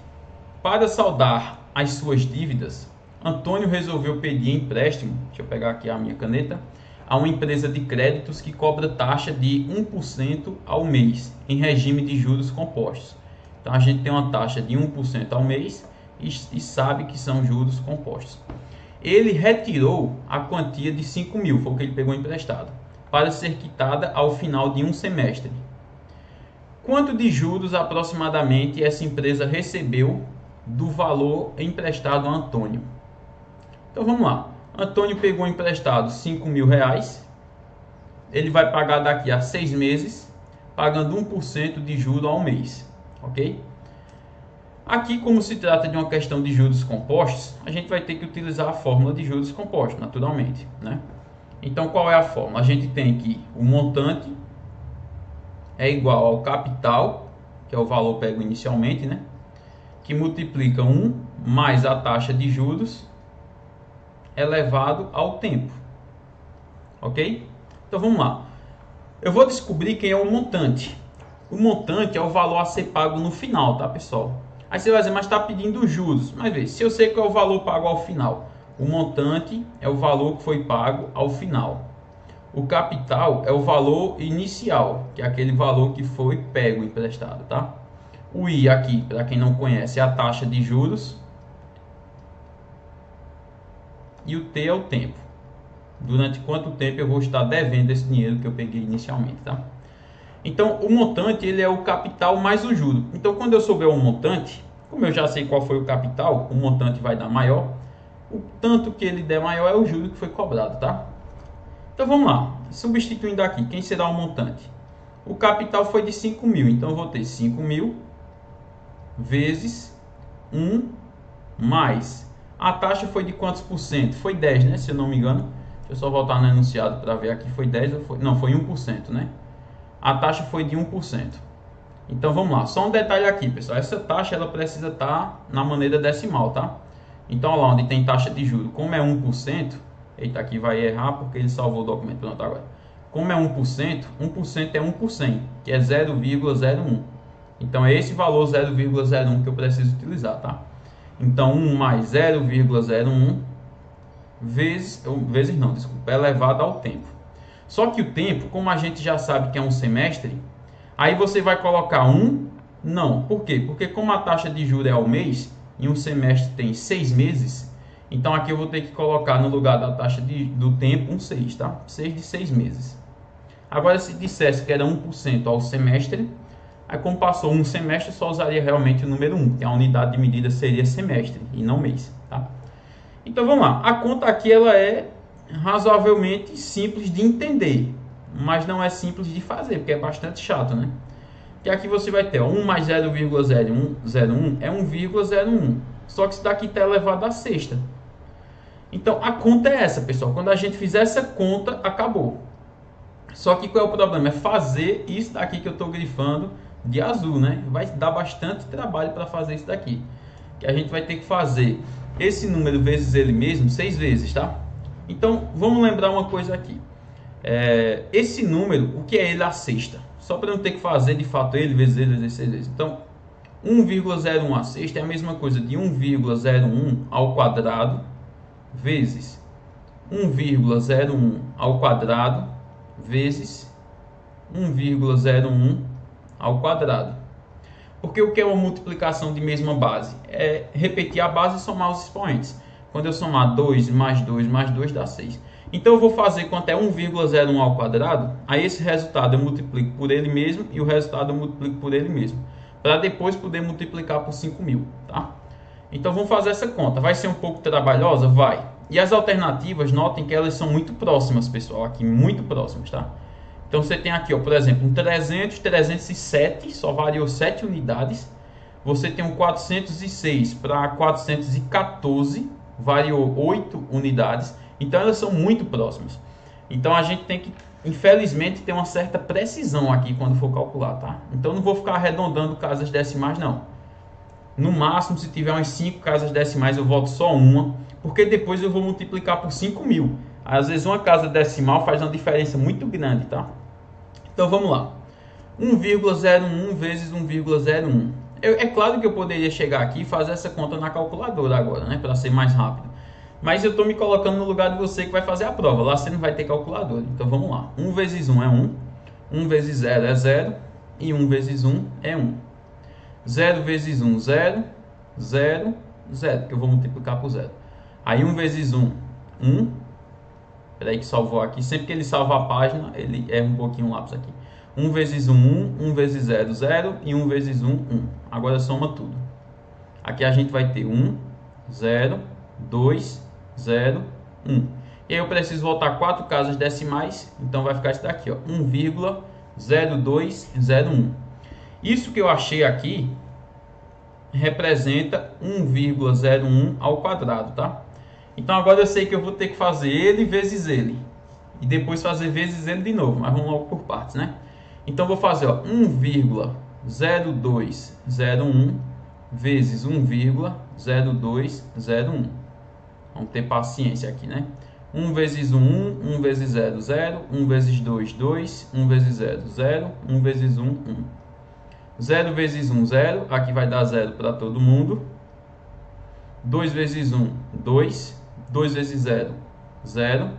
para saldar as suas dívidas, Antônio resolveu pedir empréstimo, deixa eu pegar aqui a minha caneta, a uma empresa de créditos que cobra taxa de 1% ao mês, em regime de juros compostos. Então a gente tem uma taxa de 1% ao mês e sabe que são juros compostos. Ele retirou a quantia de 5 mil, foi o que ele pegou emprestado, para ser quitada ao final de um semestre. Quanto de juros aproximadamente essa empresa recebeu do valor emprestado a Antônio? Então vamos lá. Antônio pegou emprestado 5 mil reais. Ele vai pagar daqui a 6 meses, pagando 1% de juros ao mês. Ok? Aqui, como se trata de uma questão de juros compostos, a gente vai ter que utilizar a fórmula de juros compostos, naturalmente, né? Então, qual é a fórmula? A gente tem que o montante é igual ao capital, que é o valor pego inicialmente, né? Que multiplica 1 mais a taxa de juros elevado ao tempo. Ok? Então vamos lá. Eu vou descobrir quem é o montante. O montante é o valor a ser pago no final, tá, pessoal? Aí você vai dizer, mas está pedindo juros. Mas vê, se eu sei qual é o valor pago ao final, o montante é o valor que foi pago ao final. O capital é o valor inicial, que é aquele valor que foi pego emprestado, tá? O I aqui, para quem não conhece, é a taxa de juros. E o T é o tempo. Durante quanto tempo eu vou estar devendo esse dinheiro que eu peguei inicialmente, tá? Então, o montante, ele é o capital mais o juro. Então, quando eu souber o montante, como eu já sei qual foi o capital, o montante vai dar maior. O tanto que ele der maior é o juro que foi cobrado, tá? Então, vamos lá. Substituindo aqui, quem será o montante? O capital foi de 5 mil. Então, eu vou ter 5 mil vezes 1 mais... A taxa foi de quantos por cento? Foi 10, né? Se eu não me engano. Deixa eu só voltar no enunciado para ver aqui. Foi 10 ou foi... Não, foi 1%, né? A taxa foi de 1%. Então, vamos lá. Só um detalhe aqui, pessoal. Essa taxa, ela precisa estar na maneira decimal, tá? Então, olha lá onde tem taxa de juros. Como é 1%... Eita, aqui vai errar porque ele salvou o documento. Pronto, agora. Como é 1%, 1% é 1 por 100, que é 0,01. Então, é esse valor 0,01 que eu preciso utilizar, tá? Então, 1 mais 0,01 vezes não, desculpa, elevado ao tempo. Só que o tempo, como a gente já sabe que é um semestre, aí você vai colocar 1, não. Por quê? Porque como a taxa de juros é ao mês, e um semestre tem 6 meses, então aqui eu vou ter que colocar no lugar da taxa do tempo um 6, tá? 6 de 6 meses. Agora, se dissesse que era 1% ao semestre, aí como passou um semestre, só usaria realmente o número 1, que a unidade de medida seria semestre e não mês, tá? Então vamos lá, a conta aqui ela é razoavelmente simples de entender, mas não é simples de fazer, porque é bastante chato, né? Que aqui você vai ter 1 mais 0,01 é 1,01, só que isso daqui está elevado à sexta. Então a conta é essa, pessoal, quando a gente fizer essa conta, acabou. Só que qual é o problema? É fazer isso daqui que eu estou grifando de azul, né? Vai dar bastante trabalho para fazer isso daqui. Que a gente vai ter que fazer esse número vezes ele mesmo 6 vezes, tá? Então, vamos lembrar uma coisa aqui. Esse número, o que é ele à sexta? Só para não ter que fazer, de fato, ele vezes ele vezes 6 vezes. Então, 1,01 à sexta é a mesma coisa de 1,01 ao quadrado vezes 1,01 ao quadrado vezes 1,01 ao quadrado. Porque o que é uma multiplicação de mesma base? É repetir a base e somar os expoentes. Quando eu somar 2 mais 2 mais 2 dá 6. Então eu vou fazer quanto é 1,01 ao quadrado, aí esse resultado eu multiplico por ele mesmo e o resultado eu multiplico por ele mesmo, para depois poder multiplicar por 5.000, tá? Então vamos fazer essa conta. Vai ser um pouco trabalhosa? Vai. E as alternativas, notem que elas são muito próximas, pessoal, aqui, muito próximas, tá? Então você tem aqui, ó, por exemplo, um 300, 307, só variou 7 unidades. Você tem um 406 para 414, variou 8 unidades. Então elas são muito próximas. Então a gente tem que, infelizmente, ter uma certa precisão aqui quando for calcular, tá? Então não vou ficar arredondando casas decimais, não. No máximo, se tiver umas 5 casas decimais, eu volto só uma, porque depois eu vou multiplicar por 5.000. Às vezes uma casa decimal faz uma diferença muito grande, tá? Então vamos lá. 1,01 vezes 1,01. É claro que eu poderia chegar aqui e fazer essa conta na calculadora agora, né? Para ser mais rápido. Mas eu estou me colocando no lugar de você que vai fazer a prova. Lá você não vai ter calculadora. Então vamos lá. 1 vezes 1 é 1. 1 vezes 0 é 0. E 1 vezes 1 é 1. 0 vezes 1, 0. 0, 0. Porque eu vou multiplicar por 0. Aí 1 vezes 1, 1. Peraí que salvou aqui. Sempre que ele salva a página, ele erra um pouquinho o lápis aqui. 1 vezes 1, 1. 1 vezes 0, 0. E 1 vezes 1, 1. Agora soma tudo. Aqui a gente vai ter 1, 0, 2, 0, 1. E aí eu preciso voltar 4 casas decimais. Então vai ficar isso daqui, ó. 1,0201. Isso que eu achei aqui representa 1,01 ao quadrado, tá? Então agora eu sei que eu vou ter que fazer ele vezes ele. E depois fazer vezes ele de novo. Mas vamos logo por partes, né? Então eu vou fazer, ó, 1,0201 vezes 1,0201. Vamos ter paciência aqui, né? 1 vezes 1, 1 vezes 0, 0. 1 vezes 2, 2. 1 vezes 0, 0. 1 vezes 1, 1. 0 vezes 1, 0. Aqui vai dar 0 para todo mundo. 2 vezes 1, 2. 2 vezes 0, 0.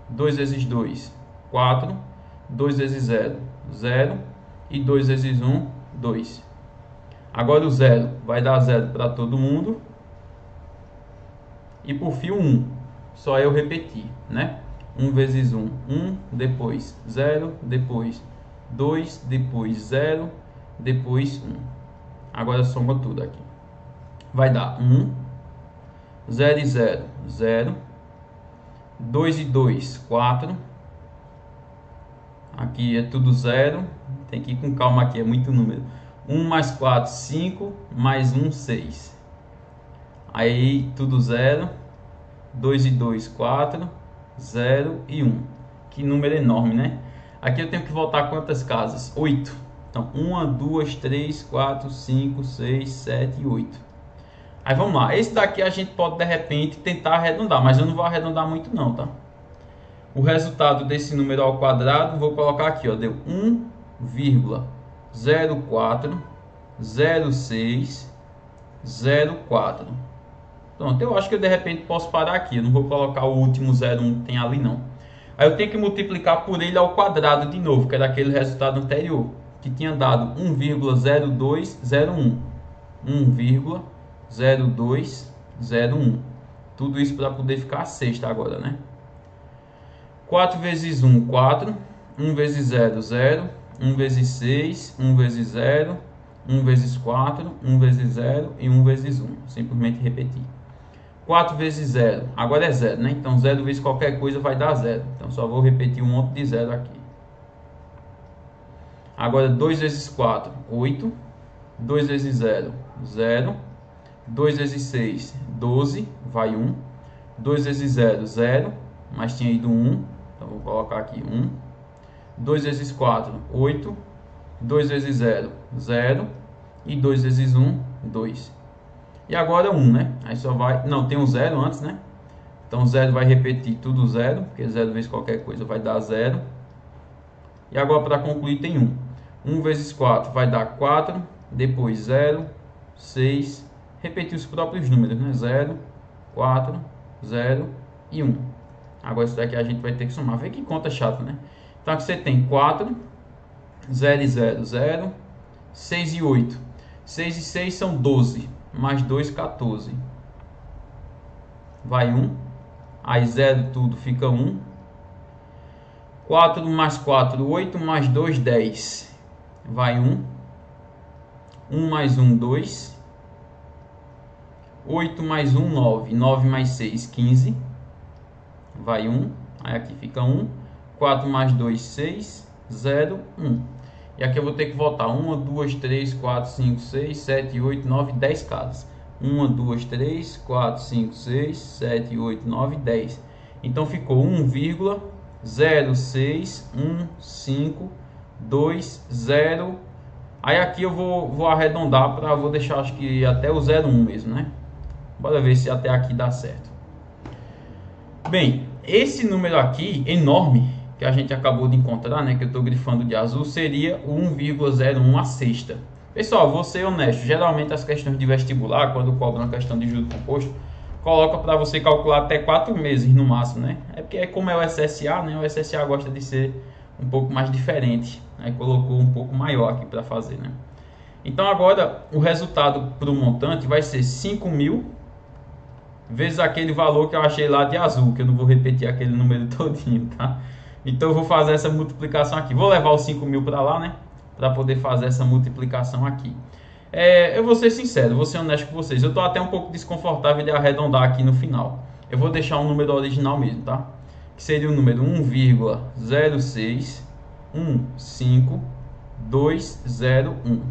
2 vezes 2, 4. 2 vezes 0, 0. E 2 vezes 1, 2. Agora o 0 vai dar 0 para todo mundo. E por fim 1. Só eu repetir, né? 1 vezes 1, 1. Depois 0. Depois 2. Depois 0. Depois 1. Agora soma tudo aqui. Vai dar 1. 0 e 0, 0. 2 e 2, 4. Aqui é tudo 0. Tem que ir com calma aqui, é muito número. 1 mais 4, 5. Mais 1, 6. Aí tudo 0. 2 e 2, 4. 0 e 1. Que número enorme, né? Aqui eu tenho que voltar quantas casas? 8. Então 1, 2, 3, 4, 5, 6, 7 e 8. Aí vamos lá. Esse daqui a gente pode de repente tentar arredondar, mas eu não vou arredondar muito não, tá? O resultado desse número ao quadrado, vou colocar aqui, ó, deu 1,040604. Pronto, eu acho que eu de repente posso parar aqui. Eu não vou colocar o último 0,1 que tem ali não. Aí eu tenho que multiplicar por ele ao quadrado de novo, que é daquele resultado anterior, que tinha dado 1,0201. 1,0201. Tudo isso para poder ficar a sexta agora, né? 4 vezes 1, 4. 1 vezes 0, 0. 1 vezes 6, 1 vezes 0. 1 vezes 4, 1 vezes 0 e 1 vezes 1. Simplesmente repetir. 4 vezes 0, agora é 0, né? Então 0 vezes qualquer coisa vai dar 0. Então só vou repetir um monte de 0 aqui. Agora 2 vezes 4, 8. 2 vezes 0, 0. 2 vezes 6, 12, vai 1. 2 vezes 0, 0, mas tinha ido 1. Então vou colocar aqui 1. 2 vezes 4, 8. 2 vezes 0, 0. E 2 vezes 1, 2. E agora 1, né? Aí só vai... Não, tem um 0 antes, né? Então 0 vai repetir tudo 0, porque 0 vezes qualquer coisa vai dar 0. E agora para concluir tem 1. 1 vezes 4 vai dar 4, depois 0, 6, repetir os próprios números, né? 0, 4, 0 e 1. Agora isso daqui a gente vai ter que somar. Vê que conta chata, né? Então aqui você tem 4, 0 e 0, 0, 6 e 8. 6 e 6 são 12, mais 2, 14. Vai 1, aí 0 tudo fica 1. 4 mais 4, 8 mais 2, 10. Vai 1. 1 mais 1, 2. 8 mais 1, 9. 9 mais 6, 15. Vai 1. Aí aqui fica 1. 4 mais 2, 6. 0, 1. E aqui eu vou ter que voltar 1, 2, 3, 4, 5, 6, 7, 8, 9, 10 casas. 1, 2, 3, 4, 5, 6, 7, 8, 9, 10. Então ficou 1,061520. Aí aqui eu vou arredondar para vou deixar acho que até o 01 mesmo, né? Bora ver se até aqui dá certo. Bem, esse número aqui enorme que a gente acabou de encontrar, né, que eu estou grifando de azul, seria o 1,01 a sexta. Pessoal, vou ser honesto, geralmente as questões de vestibular, quando cobram uma questão de juro composto, coloca para você calcular até 4 meses no máximo, né? É porque como é o SSA, né? O SSA gosta de ser um pouco mais diferente, aí colocou um pouco maior aqui para fazer, né? Então agora o resultado para o montante vai ser 5.000 vezes aquele valor que eu achei lá de azul, que eu não vou repetir aquele número todinho, tá? Então eu vou fazer essa multiplicação aqui. Vou levar os 5.000 para lá, né? Para poder fazer essa multiplicação aqui. Eu vou ser sincero, vou ser honesto com vocês. Eu estou até um pouco desconfortável de arredondar aqui no final. Eu vou deixar um número original mesmo, tá? Que seria o número 1,0615201.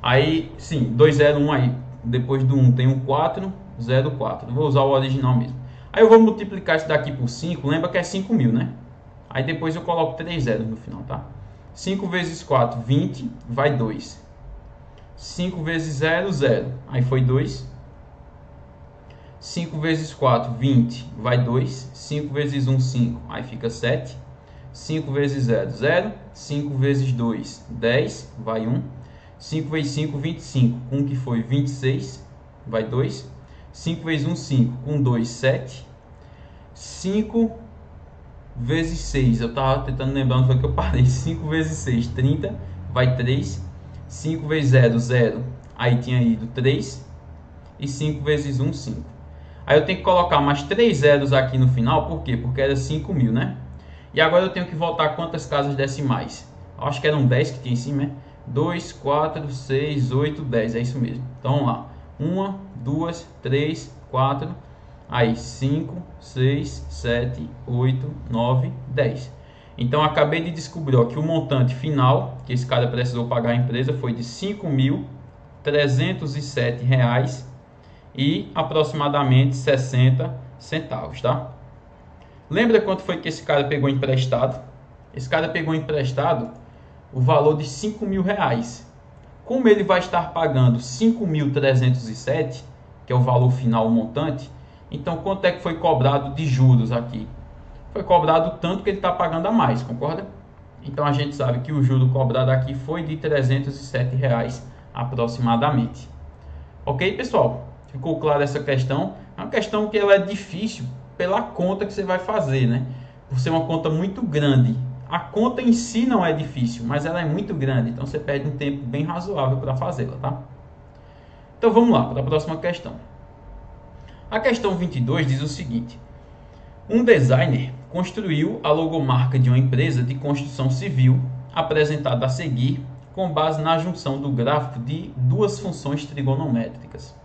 Aí, sim, 201 aí. Depois do 1 tem um 404. Vou usar o original mesmo. Aí eu vou multiplicar isso daqui por 5. Lembra que é 5.000, né? Aí depois eu coloco 3 zeros no final, tá? 5 vezes 4, 20. Vai 2. 5 vezes 0, 0. Aí foi 2. 5 vezes 4, 20. Vai 2. 5 vezes 1, 5. Aí fica 7. 5 vezes 0, 0. 5 vezes 2, 10. Vai 1. 5 vezes 5, 25. 1 que foi 26. Vai 2. 5 vezes 1, 5. Com 2, 7. 5 vezes 6. Eu estava tentando lembrar onde foi que eu parei. 5 vezes 6, 30. Vai 3. 5 vezes 0, 0. Aí tinha ido 3. E 5 vezes 1, 5. Aí eu tenho que colocar mais 3 zeros aqui no final. Por quê? Porque era 5.000, né? E agora eu tenho que voltar quantas casas decimais? Acho que eram 10 que tinha em cima, né? 2, 4, 6, 8, 10. É isso mesmo. Então vamos lá. 1, 2, 3, 4. Aí 5, 6, 7, 8, 9, 10. Então acabei de descobrir ó, que o montante final que esse cara precisou pagar à empresa foi de R$ 5.307 e aproximadamente 60 centavos, tá? Lembra quanto foi que esse cara pegou emprestado? Esse cara pegou emprestado o valor de R$ 5.000. Como ele vai estar pagando 5.307, que é o valor final, o montante, então quanto é que foi cobrado de juros aqui? Foi cobrado tanto que ele está pagando a mais, concorda? Então a gente sabe que o juro cobrado aqui foi de R$ 307 aproximadamente. Ok, pessoal? Ficou claro essa questão? É uma questão que ela é difícil pela conta que você vai fazer, né? Por ser uma conta muito grande. A conta em si não é difícil, mas ela é muito grande, então você perde um tempo bem razoável para fazê-la, tá? Então vamos lá para a próxima questão. A questão 22 diz o seguinte: um designer construiu a logomarca de uma empresa de construção civil, apresentada a seguir, com base na junção do gráfico de duas funções trigonométricas.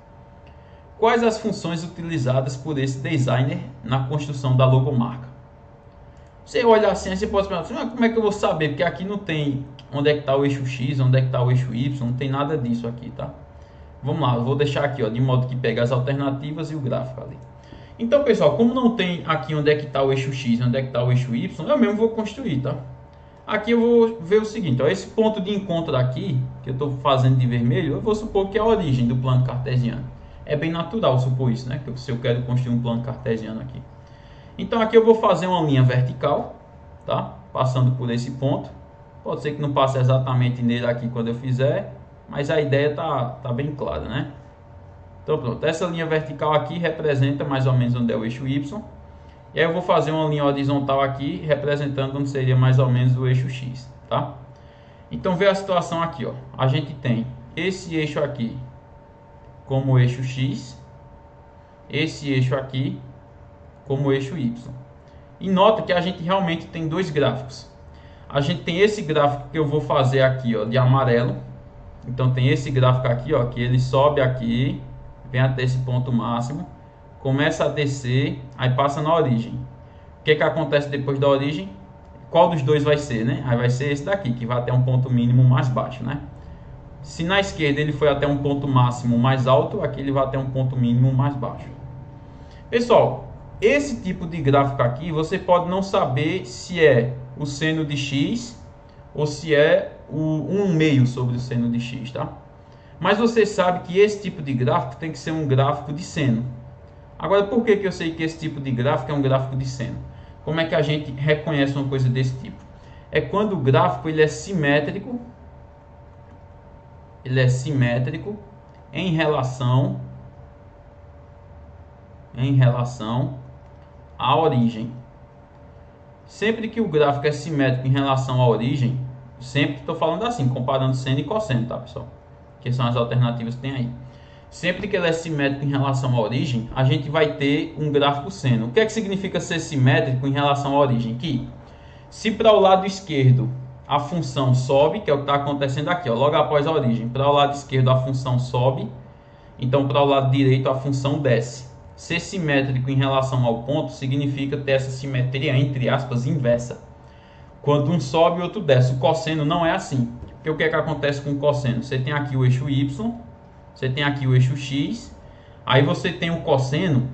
Quais as funções utilizadas por esse designer na construção da logomarca? Você olha assim, você pode pensar, mas como é que eu vou saber? Porque aqui não tem onde é que está o eixo X, onde é que está o eixo Y, não tem nada disso aqui, tá? Vamos lá, eu vou deixar aqui, ó, de modo que pega as alternativas e o gráfico ali. Então, pessoal, como não tem aqui onde é que está o eixo X, onde é que está o eixo Y, eu mesmo vou construir, tá? Aqui eu vou ver o seguinte, ó, esse ponto de encontro aqui, que eu estou fazendo de vermelho, eu vou supor que é a origem do plano cartesiano. É bem natural supor isso, né? Que se eu quero construir um plano cartesiano aqui. Então aqui eu vou fazer uma linha vertical, tá? Passando por esse ponto. Pode ser que não passe exatamente nele aqui quando eu fizer, mas a ideia tá bem clara, né? Então pronto, essa linha vertical aqui representa mais ou menos onde é o eixo Y. E aí eu vou fazer uma linha horizontal aqui, representando onde seria mais ou menos o eixo X, tá? Então vê a situação aqui, ó. A gente tem esse eixo aqui como eixo X, esse eixo aqui como eixo Y. E nota que a gente realmente tem dois gráficos. A gente tem esse gráfico que eu vou fazer aqui, ó, de amarelo. Então tem esse gráfico aqui, ó, que ele sobe aqui, vem até esse ponto máximo, começa a descer, aí passa na origem. O que que acontece depois da origem? Qual dos dois vai ser, né? Aí vai ser esse daqui, que vai até um ponto mínimo mais baixo, né? Se na esquerda ele foi até um ponto máximo mais alto, aqui ele vai até um ponto mínimo mais baixo. Pessoal, esse tipo de gráfico aqui, você pode não saber se é o seno de x ou se é o 1/2 sobre o seno de x, tá? Mas você sabe que esse tipo de gráfico tem que ser um gráfico de seno. Agora, por que eu sei que esse tipo de gráfico é um gráfico de seno? Como é que a gente reconhece uma coisa desse tipo? É quando o gráfico ele é simétrico em relação à origem. Sempre que o gráfico é simétrico em relação à origem, sempre estou falando assim, comparando seno e cosseno, tá, pessoal? Que são as alternativas que tem aí. Sempre que ele é simétrico em relação à origem, a gente vai ter um gráfico seno. O que é que significa ser simétrico em relação à origem? Que se para o lado esquerdo a função sobe, que é o que está acontecendo aqui, ó, logo após a origem, para o lado esquerdo a função sobe, então para o lado direito a função desce. Ser simétrico em relação ao ponto significa ter essa simetria, entre aspas, inversa. Quando um sobe e outro desce. O cosseno não é assim. Porque o que é que acontece com o cosseno? Você tem aqui o eixo Y, você tem aqui o eixo X, aí você tem o cosseno,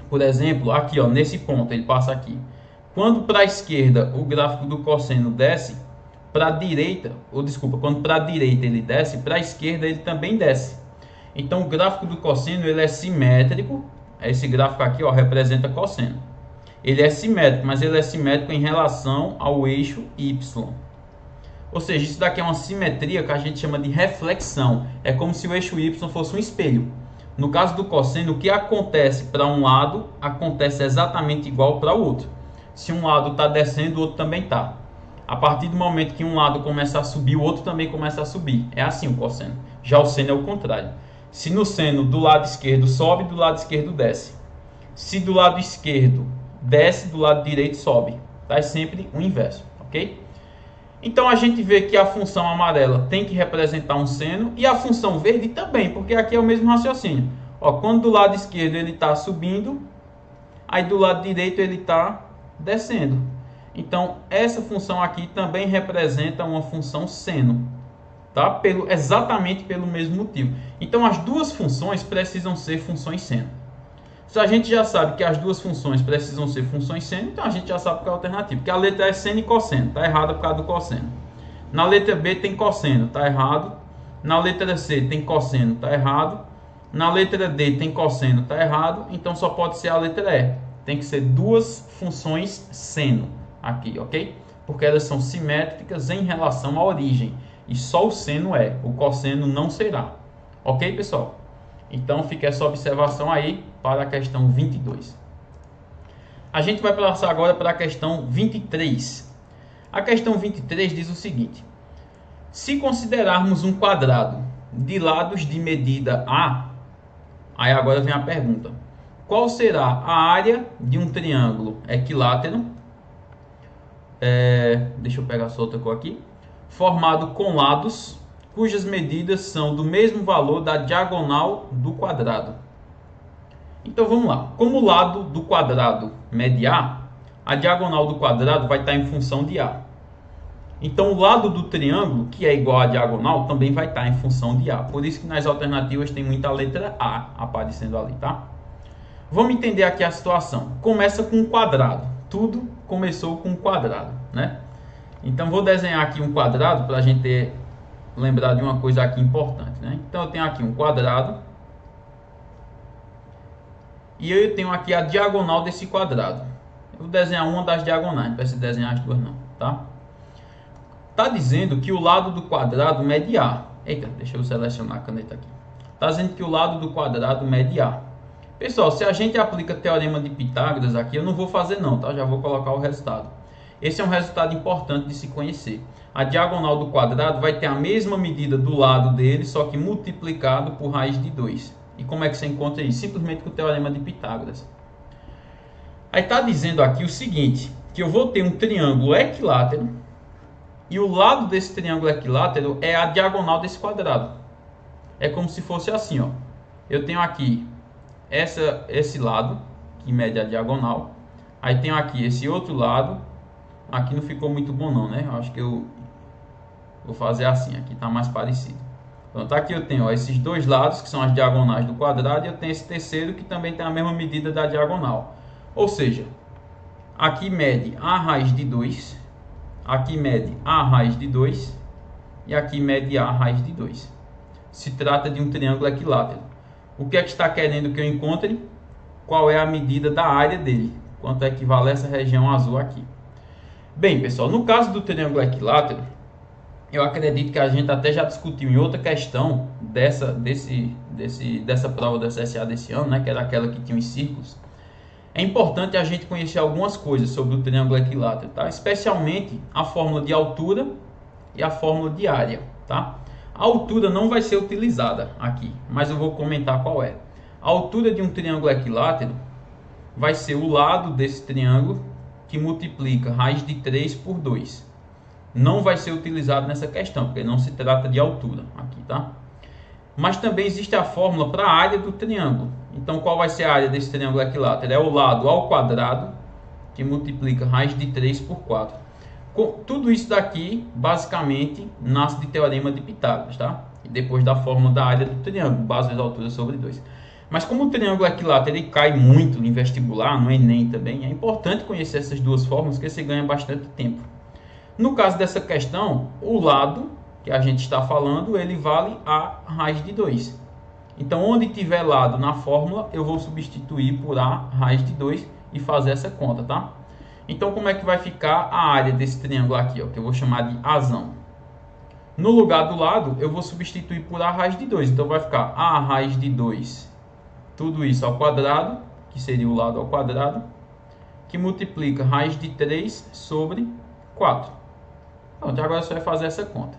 por exemplo, aqui ó, nesse ponto, ele passa aqui. Quando para a esquerda o gráfico do cosseno desce, para a direita, ou desculpa, quando para a direita ele desce, para a esquerda ele também desce. Então o gráfico do cosseno ele é simétrico. Esse gráfico aqui ó, representa cosseno. Ele é simétrico, mas ele é simétrico em relação ao eixo Y. Ou seja, isso daqui é uma simetria que a gente chama de reflexão. É como se o eixo Y fosse um espelho. No caso do cosseno, o que acontece para um lado, acontece exatamente igual para o outro. Se um lado está descendo, o outro também está. A partir do momento que um lado começa a subir, o outro também começa a subir. É assim o cosseno. Já o seno é o contrário. Se no seno do lado esquerdo sobe, do lado esquerdo desce. Se do lado esquerdo desce, do lado direito sobe. Tá? É sempre o inverso, ok? Então a gente vê que a função amarela tem que representar um seno e a função verde também, porque aqui é o mesmo raciocínio. Ó, quando do lado esquerdo ele está subindo, aí do lado direito ele está descendo. Então essa função aqui também representa uma função seno, tá? Exatamente pelo mesmo motivo. Então as duas funções precisam ser funções seno. Se a gente já sabe que as duas funções precisam ser funções seno, então a gente já sabe qual é a alternativa. Porque a letra é seno e cosseno, está errado por causa do cosseno. Na letra B tem cosseno, está errado. Na letra C tem cosseno, está errado. Na letra D tem cosseno, está errado. Então só pode ser a letra E. Tem que ser duas funções seno aqui, ok? Porque elas são simétricas em relação à origem. E só o seno é, o cosseno não será. Ok, pessoal? Então fica essa observação aí para a questão 22. A gente vai passar agora para a questão 23. A questão 23 diz o seguinte: se considerarmos um quadrado de lados de medida A, aí agora vem a pergunta: qual será a área de um triângulo equilátero? Deixa eu pegar só outra cor aqui. Formado com lados cujas medidas são do mesmo valor da diagonal do quadrado. Então vamos lá. Como o lado do quadrado mede A, a diagonal do quadrado vai estar em função de A. Então o lado do triângulo, que é igual à diagonal, também vai estar em função de A. Por isso que nas alternativas tem muita letra A aparecendo ali, tá? Vamos entender aqui a situação. Começa com um quadrado. Tudo começou com um quadrado, né? Então vou desenhar aqui um quadrado para a gente lembrar de uma coisa aqui importante, né? Então eu tenho aqui um quadrado. e eu tenho aqui a diagonal desse quadrado. Eu vou desenhar uma das diagonais, não precisa desenhar as duas não, tá? Tá dizendo que o lado do quadrado mede A. Eita, deixa eu selecionar a caneta aqui. Tá dizendo que o lado do quadrado mede A. Pessoal, se a gente aplica teorema de Pitágoras aqui, eu não vou fazer não, tá? Já vou colocar o resultado. Esse é um resultado importante de se conhecer. A diagonal do quadrado vai ter a mesma medida do lado dele, só que multiplicado por raiz de 2. E como é que você encontra isso? Simplesmente com o teorema de Pitágoras. Aí está dizendo aqui o seguinte, que eu vou ter um triângulo equilátero, e o lado desse triângulo equilátero é a diagonal desse quadrado. É como se fosse assim, ó. Eu tenho aqui esse lado, que mede a diagonal. Aí tenho aqui esse outro lado. Aqui não ficou muito bom não, né? Eu acho que eu vou fazer assim, aqui está mais parecido. Pronto, aqui eu tenho, ó, esses dois lados, que são as diagonais do quadrado, e eu tenho esse terceiro, que também tem a mesma medida da diagonal. Ou seja, aqui mede a raiz de 2, aqui mede a raiz de 2, e aqui mede a raiz de 2. Se trata de um triângulo equilátero. O que é que está querendo que eu encontre? Qual é a medida da área dele? Quanto equivale essa região azul aqui? Bem, pessoal, no caso do triângulo equilátero, eu acredito que a gente até já discutiu em outra questão dessa prova da CSA desse ano, né, que era aquela que tinha os círculos. É importante a gente conhecer algumas coisas sobre o triângulo equilátero, tá? Especialmente a fórmula de altura e a fórmula de área, tá? A altura não vai ser utilizada aqui, mas eu vou comentar qual é. A altura de um triângulo equilátero vai ser o lado desse triângulo que multiplica raiz de 3 por 2. Não vai ser utilizado nessa questão, porque não se trata de altura aqui, tá? Mas também existe a fórmula para a área do triângulo. Então, qual vai ser a área desse triângulo equilátero? É o lado ao quadrado, que multiplica raiz de 3 por 4. Tudo isso daqui, basicamente, nasce de teorema de Pitágoras, tá? E depois da fórmula da área do triângulo, base da altura sobre 2. Mas como o triângulo equilátero ele cai muito em vestibular, no Enem também, é importante conhecer essas duas fórmulas, porque você ganha bastante tempo. No caso dessa questão, o lado que a gente está falando, ele vale a raiz de 2. Então, onde tiver lado na fórmula, eu vou substituir por a raiz de 2 e fazer essa conta, tá? Então, como é que vai ficar a área desse triângulo aqui, ó, que eu vou chamar de Azão? No lugar do lado, eu vou substituir por a raiz de 2. Então, vai ficar a raiz de 2, tudo isso ao quadrado, que seria o lado ao quadrado, que multiplica raiz de 3 sobre 4. Pronto, agora você vai fazer essa conta.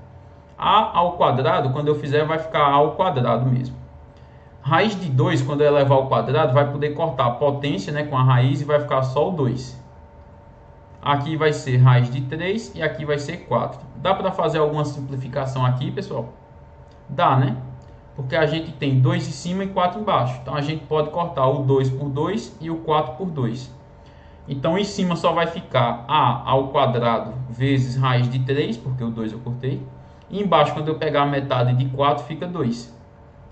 A ao quadrado, quando eu fizer, vai ficar A ao quadrado mesmo. Raiz de 2, quando eu elevar ao quadrado, vai poder cortar a potência, né, com a raiz e vai ficar só o 2. Aqui vai ser raiz de 3 e aqui vai ser 4. Dá para fazer alguma simplificação aqui, pessoal? Dá, né? Porque a gente tem 2 em cima e 4 embaixo. Então, a gente pode cortar o 2 por 2 e o 4 por 2. Então, em cima só vai ficar A ao quadrado vezes raiz de 3, porque o 2 eu cortei. E embaixo, quando eu pegar a metade de 4, fica 2.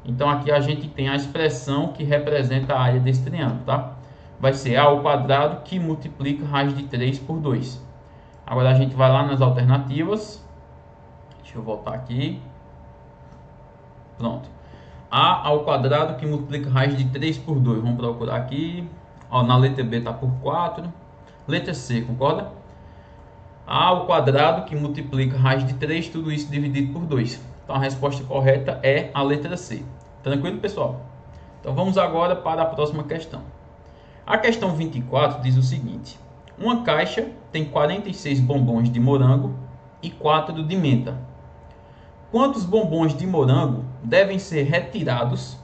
Então, aqui a gente tem a expressão que representa a área desse triângulo, tá? Vai ser A ao quadrado que multiplica raiz de 3 por 2. Agora, a gente vai lá nas alternativas. Deixa eu voltar aqui. Pronto. A ao quadrado que multiplica raiz de 3 por 2. Vamos procurar aqui. Ó, na letra B está por 4. Letra C, concorda? A ao quadrado que multiplica raiz de 3, tudo isso dividido por 2. Então a resposta correta é a letra C. Tranquilo, pessoal? Então vamos agora para a próxima questão. A questão 24 diz o seguinte. Uma caixa tem 46 bombons de morango e 4 de menta. Quantos bombons de morango devem ser retirados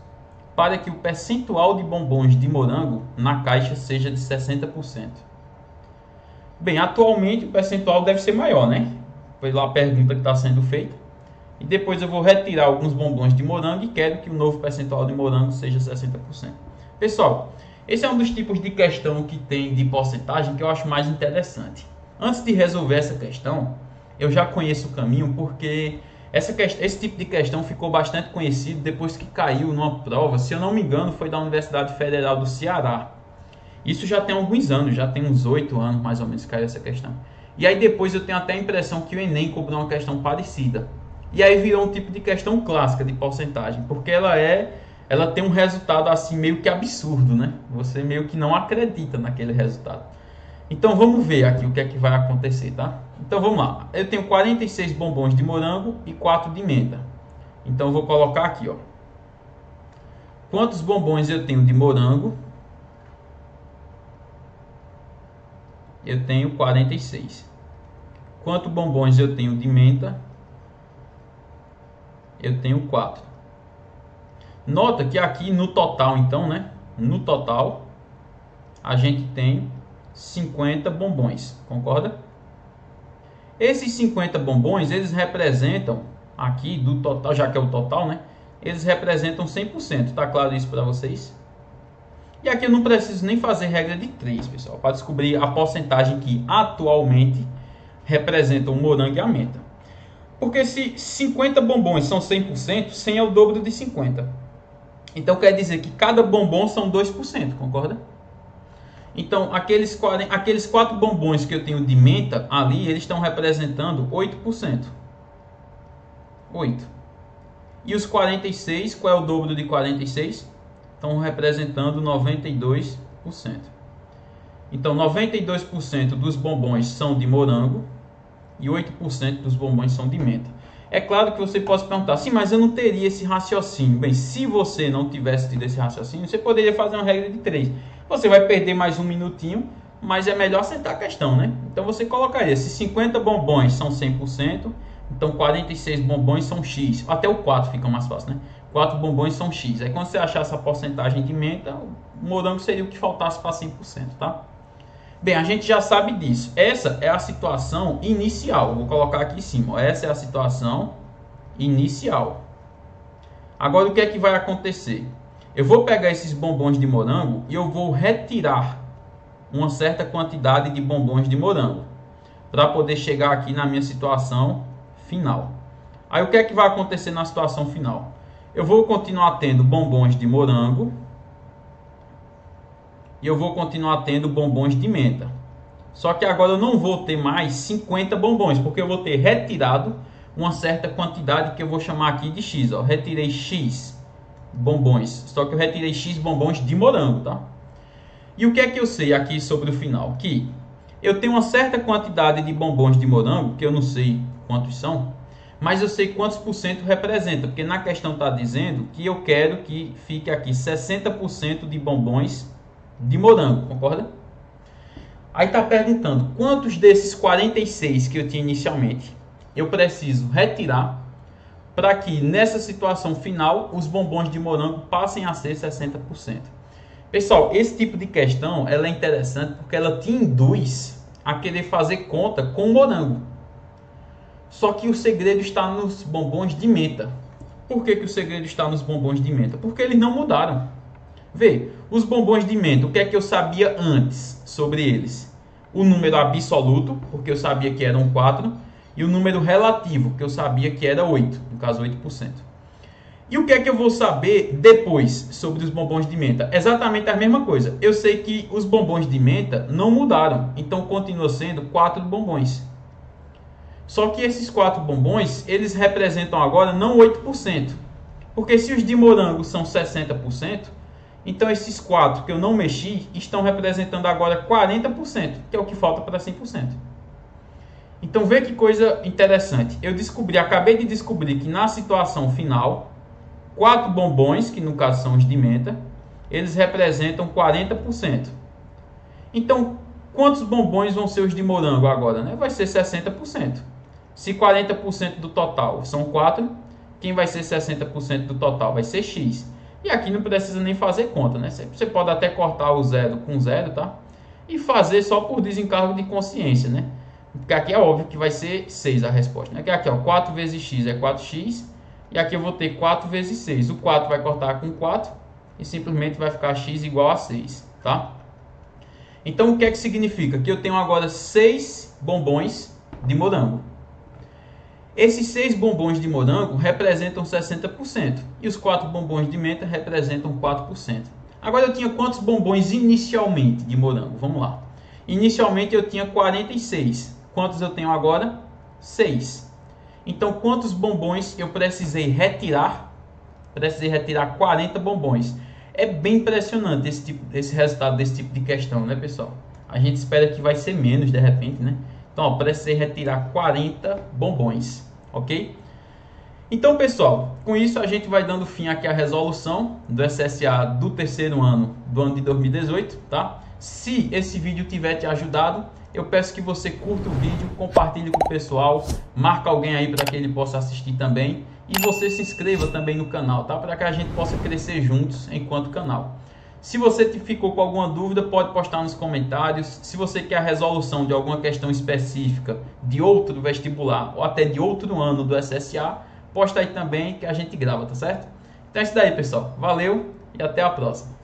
para que o percentual de bombons de morango na caixa seja de 60%? Bem, atualmente o percentual deve ser maior, né? Pela pergunta que está sendo feita. E depois eu vou retirar alguns bombons de morango e quero que o novo percentual de morango seja 60%. Pessoal, esse é um dos tipos de questão que tem de porcentagem que eu acho mais interessante. Antes de resolver essa questão, eu já conheço o caminho porque esse tipo de questão ficou bastante conhecido depois que caiu numa prova, se eu não me engano, foi da Universidade Federal do Ceará. Isso já tem alguns anos, já tem uns 8 anos mais ou menos que caiu essa questão. E aí depois eu tenho até a impressão que o Enem cobrou uma questão parecida. E aí virou um tipo de questão clássica de porcentagem, porque ela é ela tem um resultado assim meio que absurdo, né? Você meio que não acredita naquele resultado. Então vamos ver aqui o que é que vai acontecer, tá? Então vamos lá. Eu tenho 46 bombons de morango e 4 de menta. Então eu vou colocar aqui, ó. Quantos bombons eu tenho de morango? Eu tenho 46. Quantos bombons eu tenho de menta? Eu tenho 4. Nota que aqui no total, então, né? No total, a gente tem 50 bombons, concorda? Esses 50 bombons, eles representam, aqui do total, já que é o total, né? Eles representam 100%, tá claro isso para vocês? E aqui eu não preciso nem fazer regra de 3, pessoal, para descobrir a porcentagem que atualmente representa o morango e a menta. Porque se 50 bombons são 100%, 100 é o dobro de 50. Então quer dizer que cada bombom são 2%, concorda? Então aqueles 4 bombons que eu tenho de menta ali, eles estão representando 8%. 8. E os 46, qual é o dobro de 46? Estão representando 92%. Então 92% dos bombons são de morango e 8% dos bombons são de menta. É claro que você pode se perguntar, sim, mas eu não teria esse raciocínio. Bem, se você não tivesse tido esse raciocínio, você poderia fazer uma regra de 3. Você vai perder mais um minutinho, mas é melhor acertar a questão, né? Então você colocaria, se 50 bombons são 100%, então 46 bombons são X. Até o 4 fica mais fácil, né? 4 bombons são X. Aí quando você achar essa porcentagem de menta, o morango seria o que faltasse para 100%, tá? Bem, a gente já sabe disso. Essa é a situação inicial. Vou colocar aqui em cima. Ó. Essa é a situação inicial. Agora, o que é que vai acontecer? Eu vou pegar esses bombons de morango e eu vou retirar uma certa quantidade de bombons de morango para poder chegar aqui na minha situação final. Aí, o que é que vai acontecer na situação final? Eu vou continuar tendo bombons de morango e eu vou continuar tendo bombons de menta. Só que agora eu não vou ter mais 50 bombons, porque eu vou ter retirado uma certa quantidade que eu vou chamar aqui de X. Ó. Retirei X bombons, só que eu retirei X bombons de morango, tá? E o que é que eu sei aqui sobre o final? Que eu tenho uma certa quantidade de bombons de morango, que eu não sei quantos são, mas eu sei quantos por cento representa, porque na questão está dizendo que eu quero que fique aqui 60% de bombons de morango, concorda? Aí está perguntando quantos desses 46 que eu tinha inicialmente eu preciso retirar para que nessa situação final os bombons de morango passem a ser 60%. Pessoal, esse tipo de questão ela é interessante porque ela te induz a querer fazer conta com o morango. Só que o segredo está nos bombons de menta. Por que o segredo está nos bombons de menta? Porque eles não mudaram. Vê, os bombons de menta, o que é que eu sabia antes sobre eles? O número absoluto, porque eu sabia que eram 4, e o número relativo, que eu sabia que era 8, no caso 8%. E o que é que eu vou saber depois sobre os bombons de menta? Exatamente a mesma coisa. Eu sei que os bombons de menta não mudaram, então continua sendo 4 bombons. Só que esses 4 bombons, eles representam agora não 8%, porque se os de morango são 60%, então esses 4 que eu não mexi estão representando agora 40%, que é o que falta para 100%. Então vê que coisa interessante. Eu acabei de descobrir que na situação final, 4 bombons, que no caso são os de menta, eles representam 40%. Então, quantos bombons vão ser os de morango agora? Né? Vai ser 60%. Se 40% do total são 4, quem vai ser 60% do total? Vai ser X. E aqui não precisa nem fazer conta, né? Você pode até cortar o 0 com 0, tá? E fazer só por desencargo de consciência, né? Porque aqui é óbvio que vai ser 6 a resposta, né? Que aqui, ó, 4 vezes x é 4x. E aqui eu vou ter 4 vezes 6. O 4 vai cortar com 4 e simplesmente vai ficar x igual a 6, tá? Então o que é que significa? Que eu tenho agora 6 bombons de morango. Esses 6 bombons de morango representam 60% e os 4 bombons de menta representam 4%. Agora eu tinha quantos bombons inicialmente de morango? Vamos lá. Inicialmente eu tinha 46. Quantos eu tenho agora? 6. Então quantos bombons eu precisei retirar precisei retirar 40 bombons. É bem impressionante esse resultado desse tipo de questão, né, pessoal? A gente espera que vai ser menos de repente, né? Então, ó, precisei retirar 40 bombons, ok? Então, pessoal, com isso a gente vai dando fim aqui à resolução do SSA do terceiro ano do ano de 2018, tá? Se esse vídeo tiver te ajudado, eu peço que você curta o vídeo, compartilhe com o pessoal, marque alguém aí para que ele possa assistir também e você se inscreva também no canal, tá? Para que a gente possa crescer juntos enquanto canal. Se você ficou com alguma dúvida, pode postar nos comentários. Se você quer a resolução de alguma questão específica de outro vestibular ou até de outro ano do SSA, posta aí também que a gente grava, tá certo? Então é isso daí, pessoal. Valeu e até a próxima.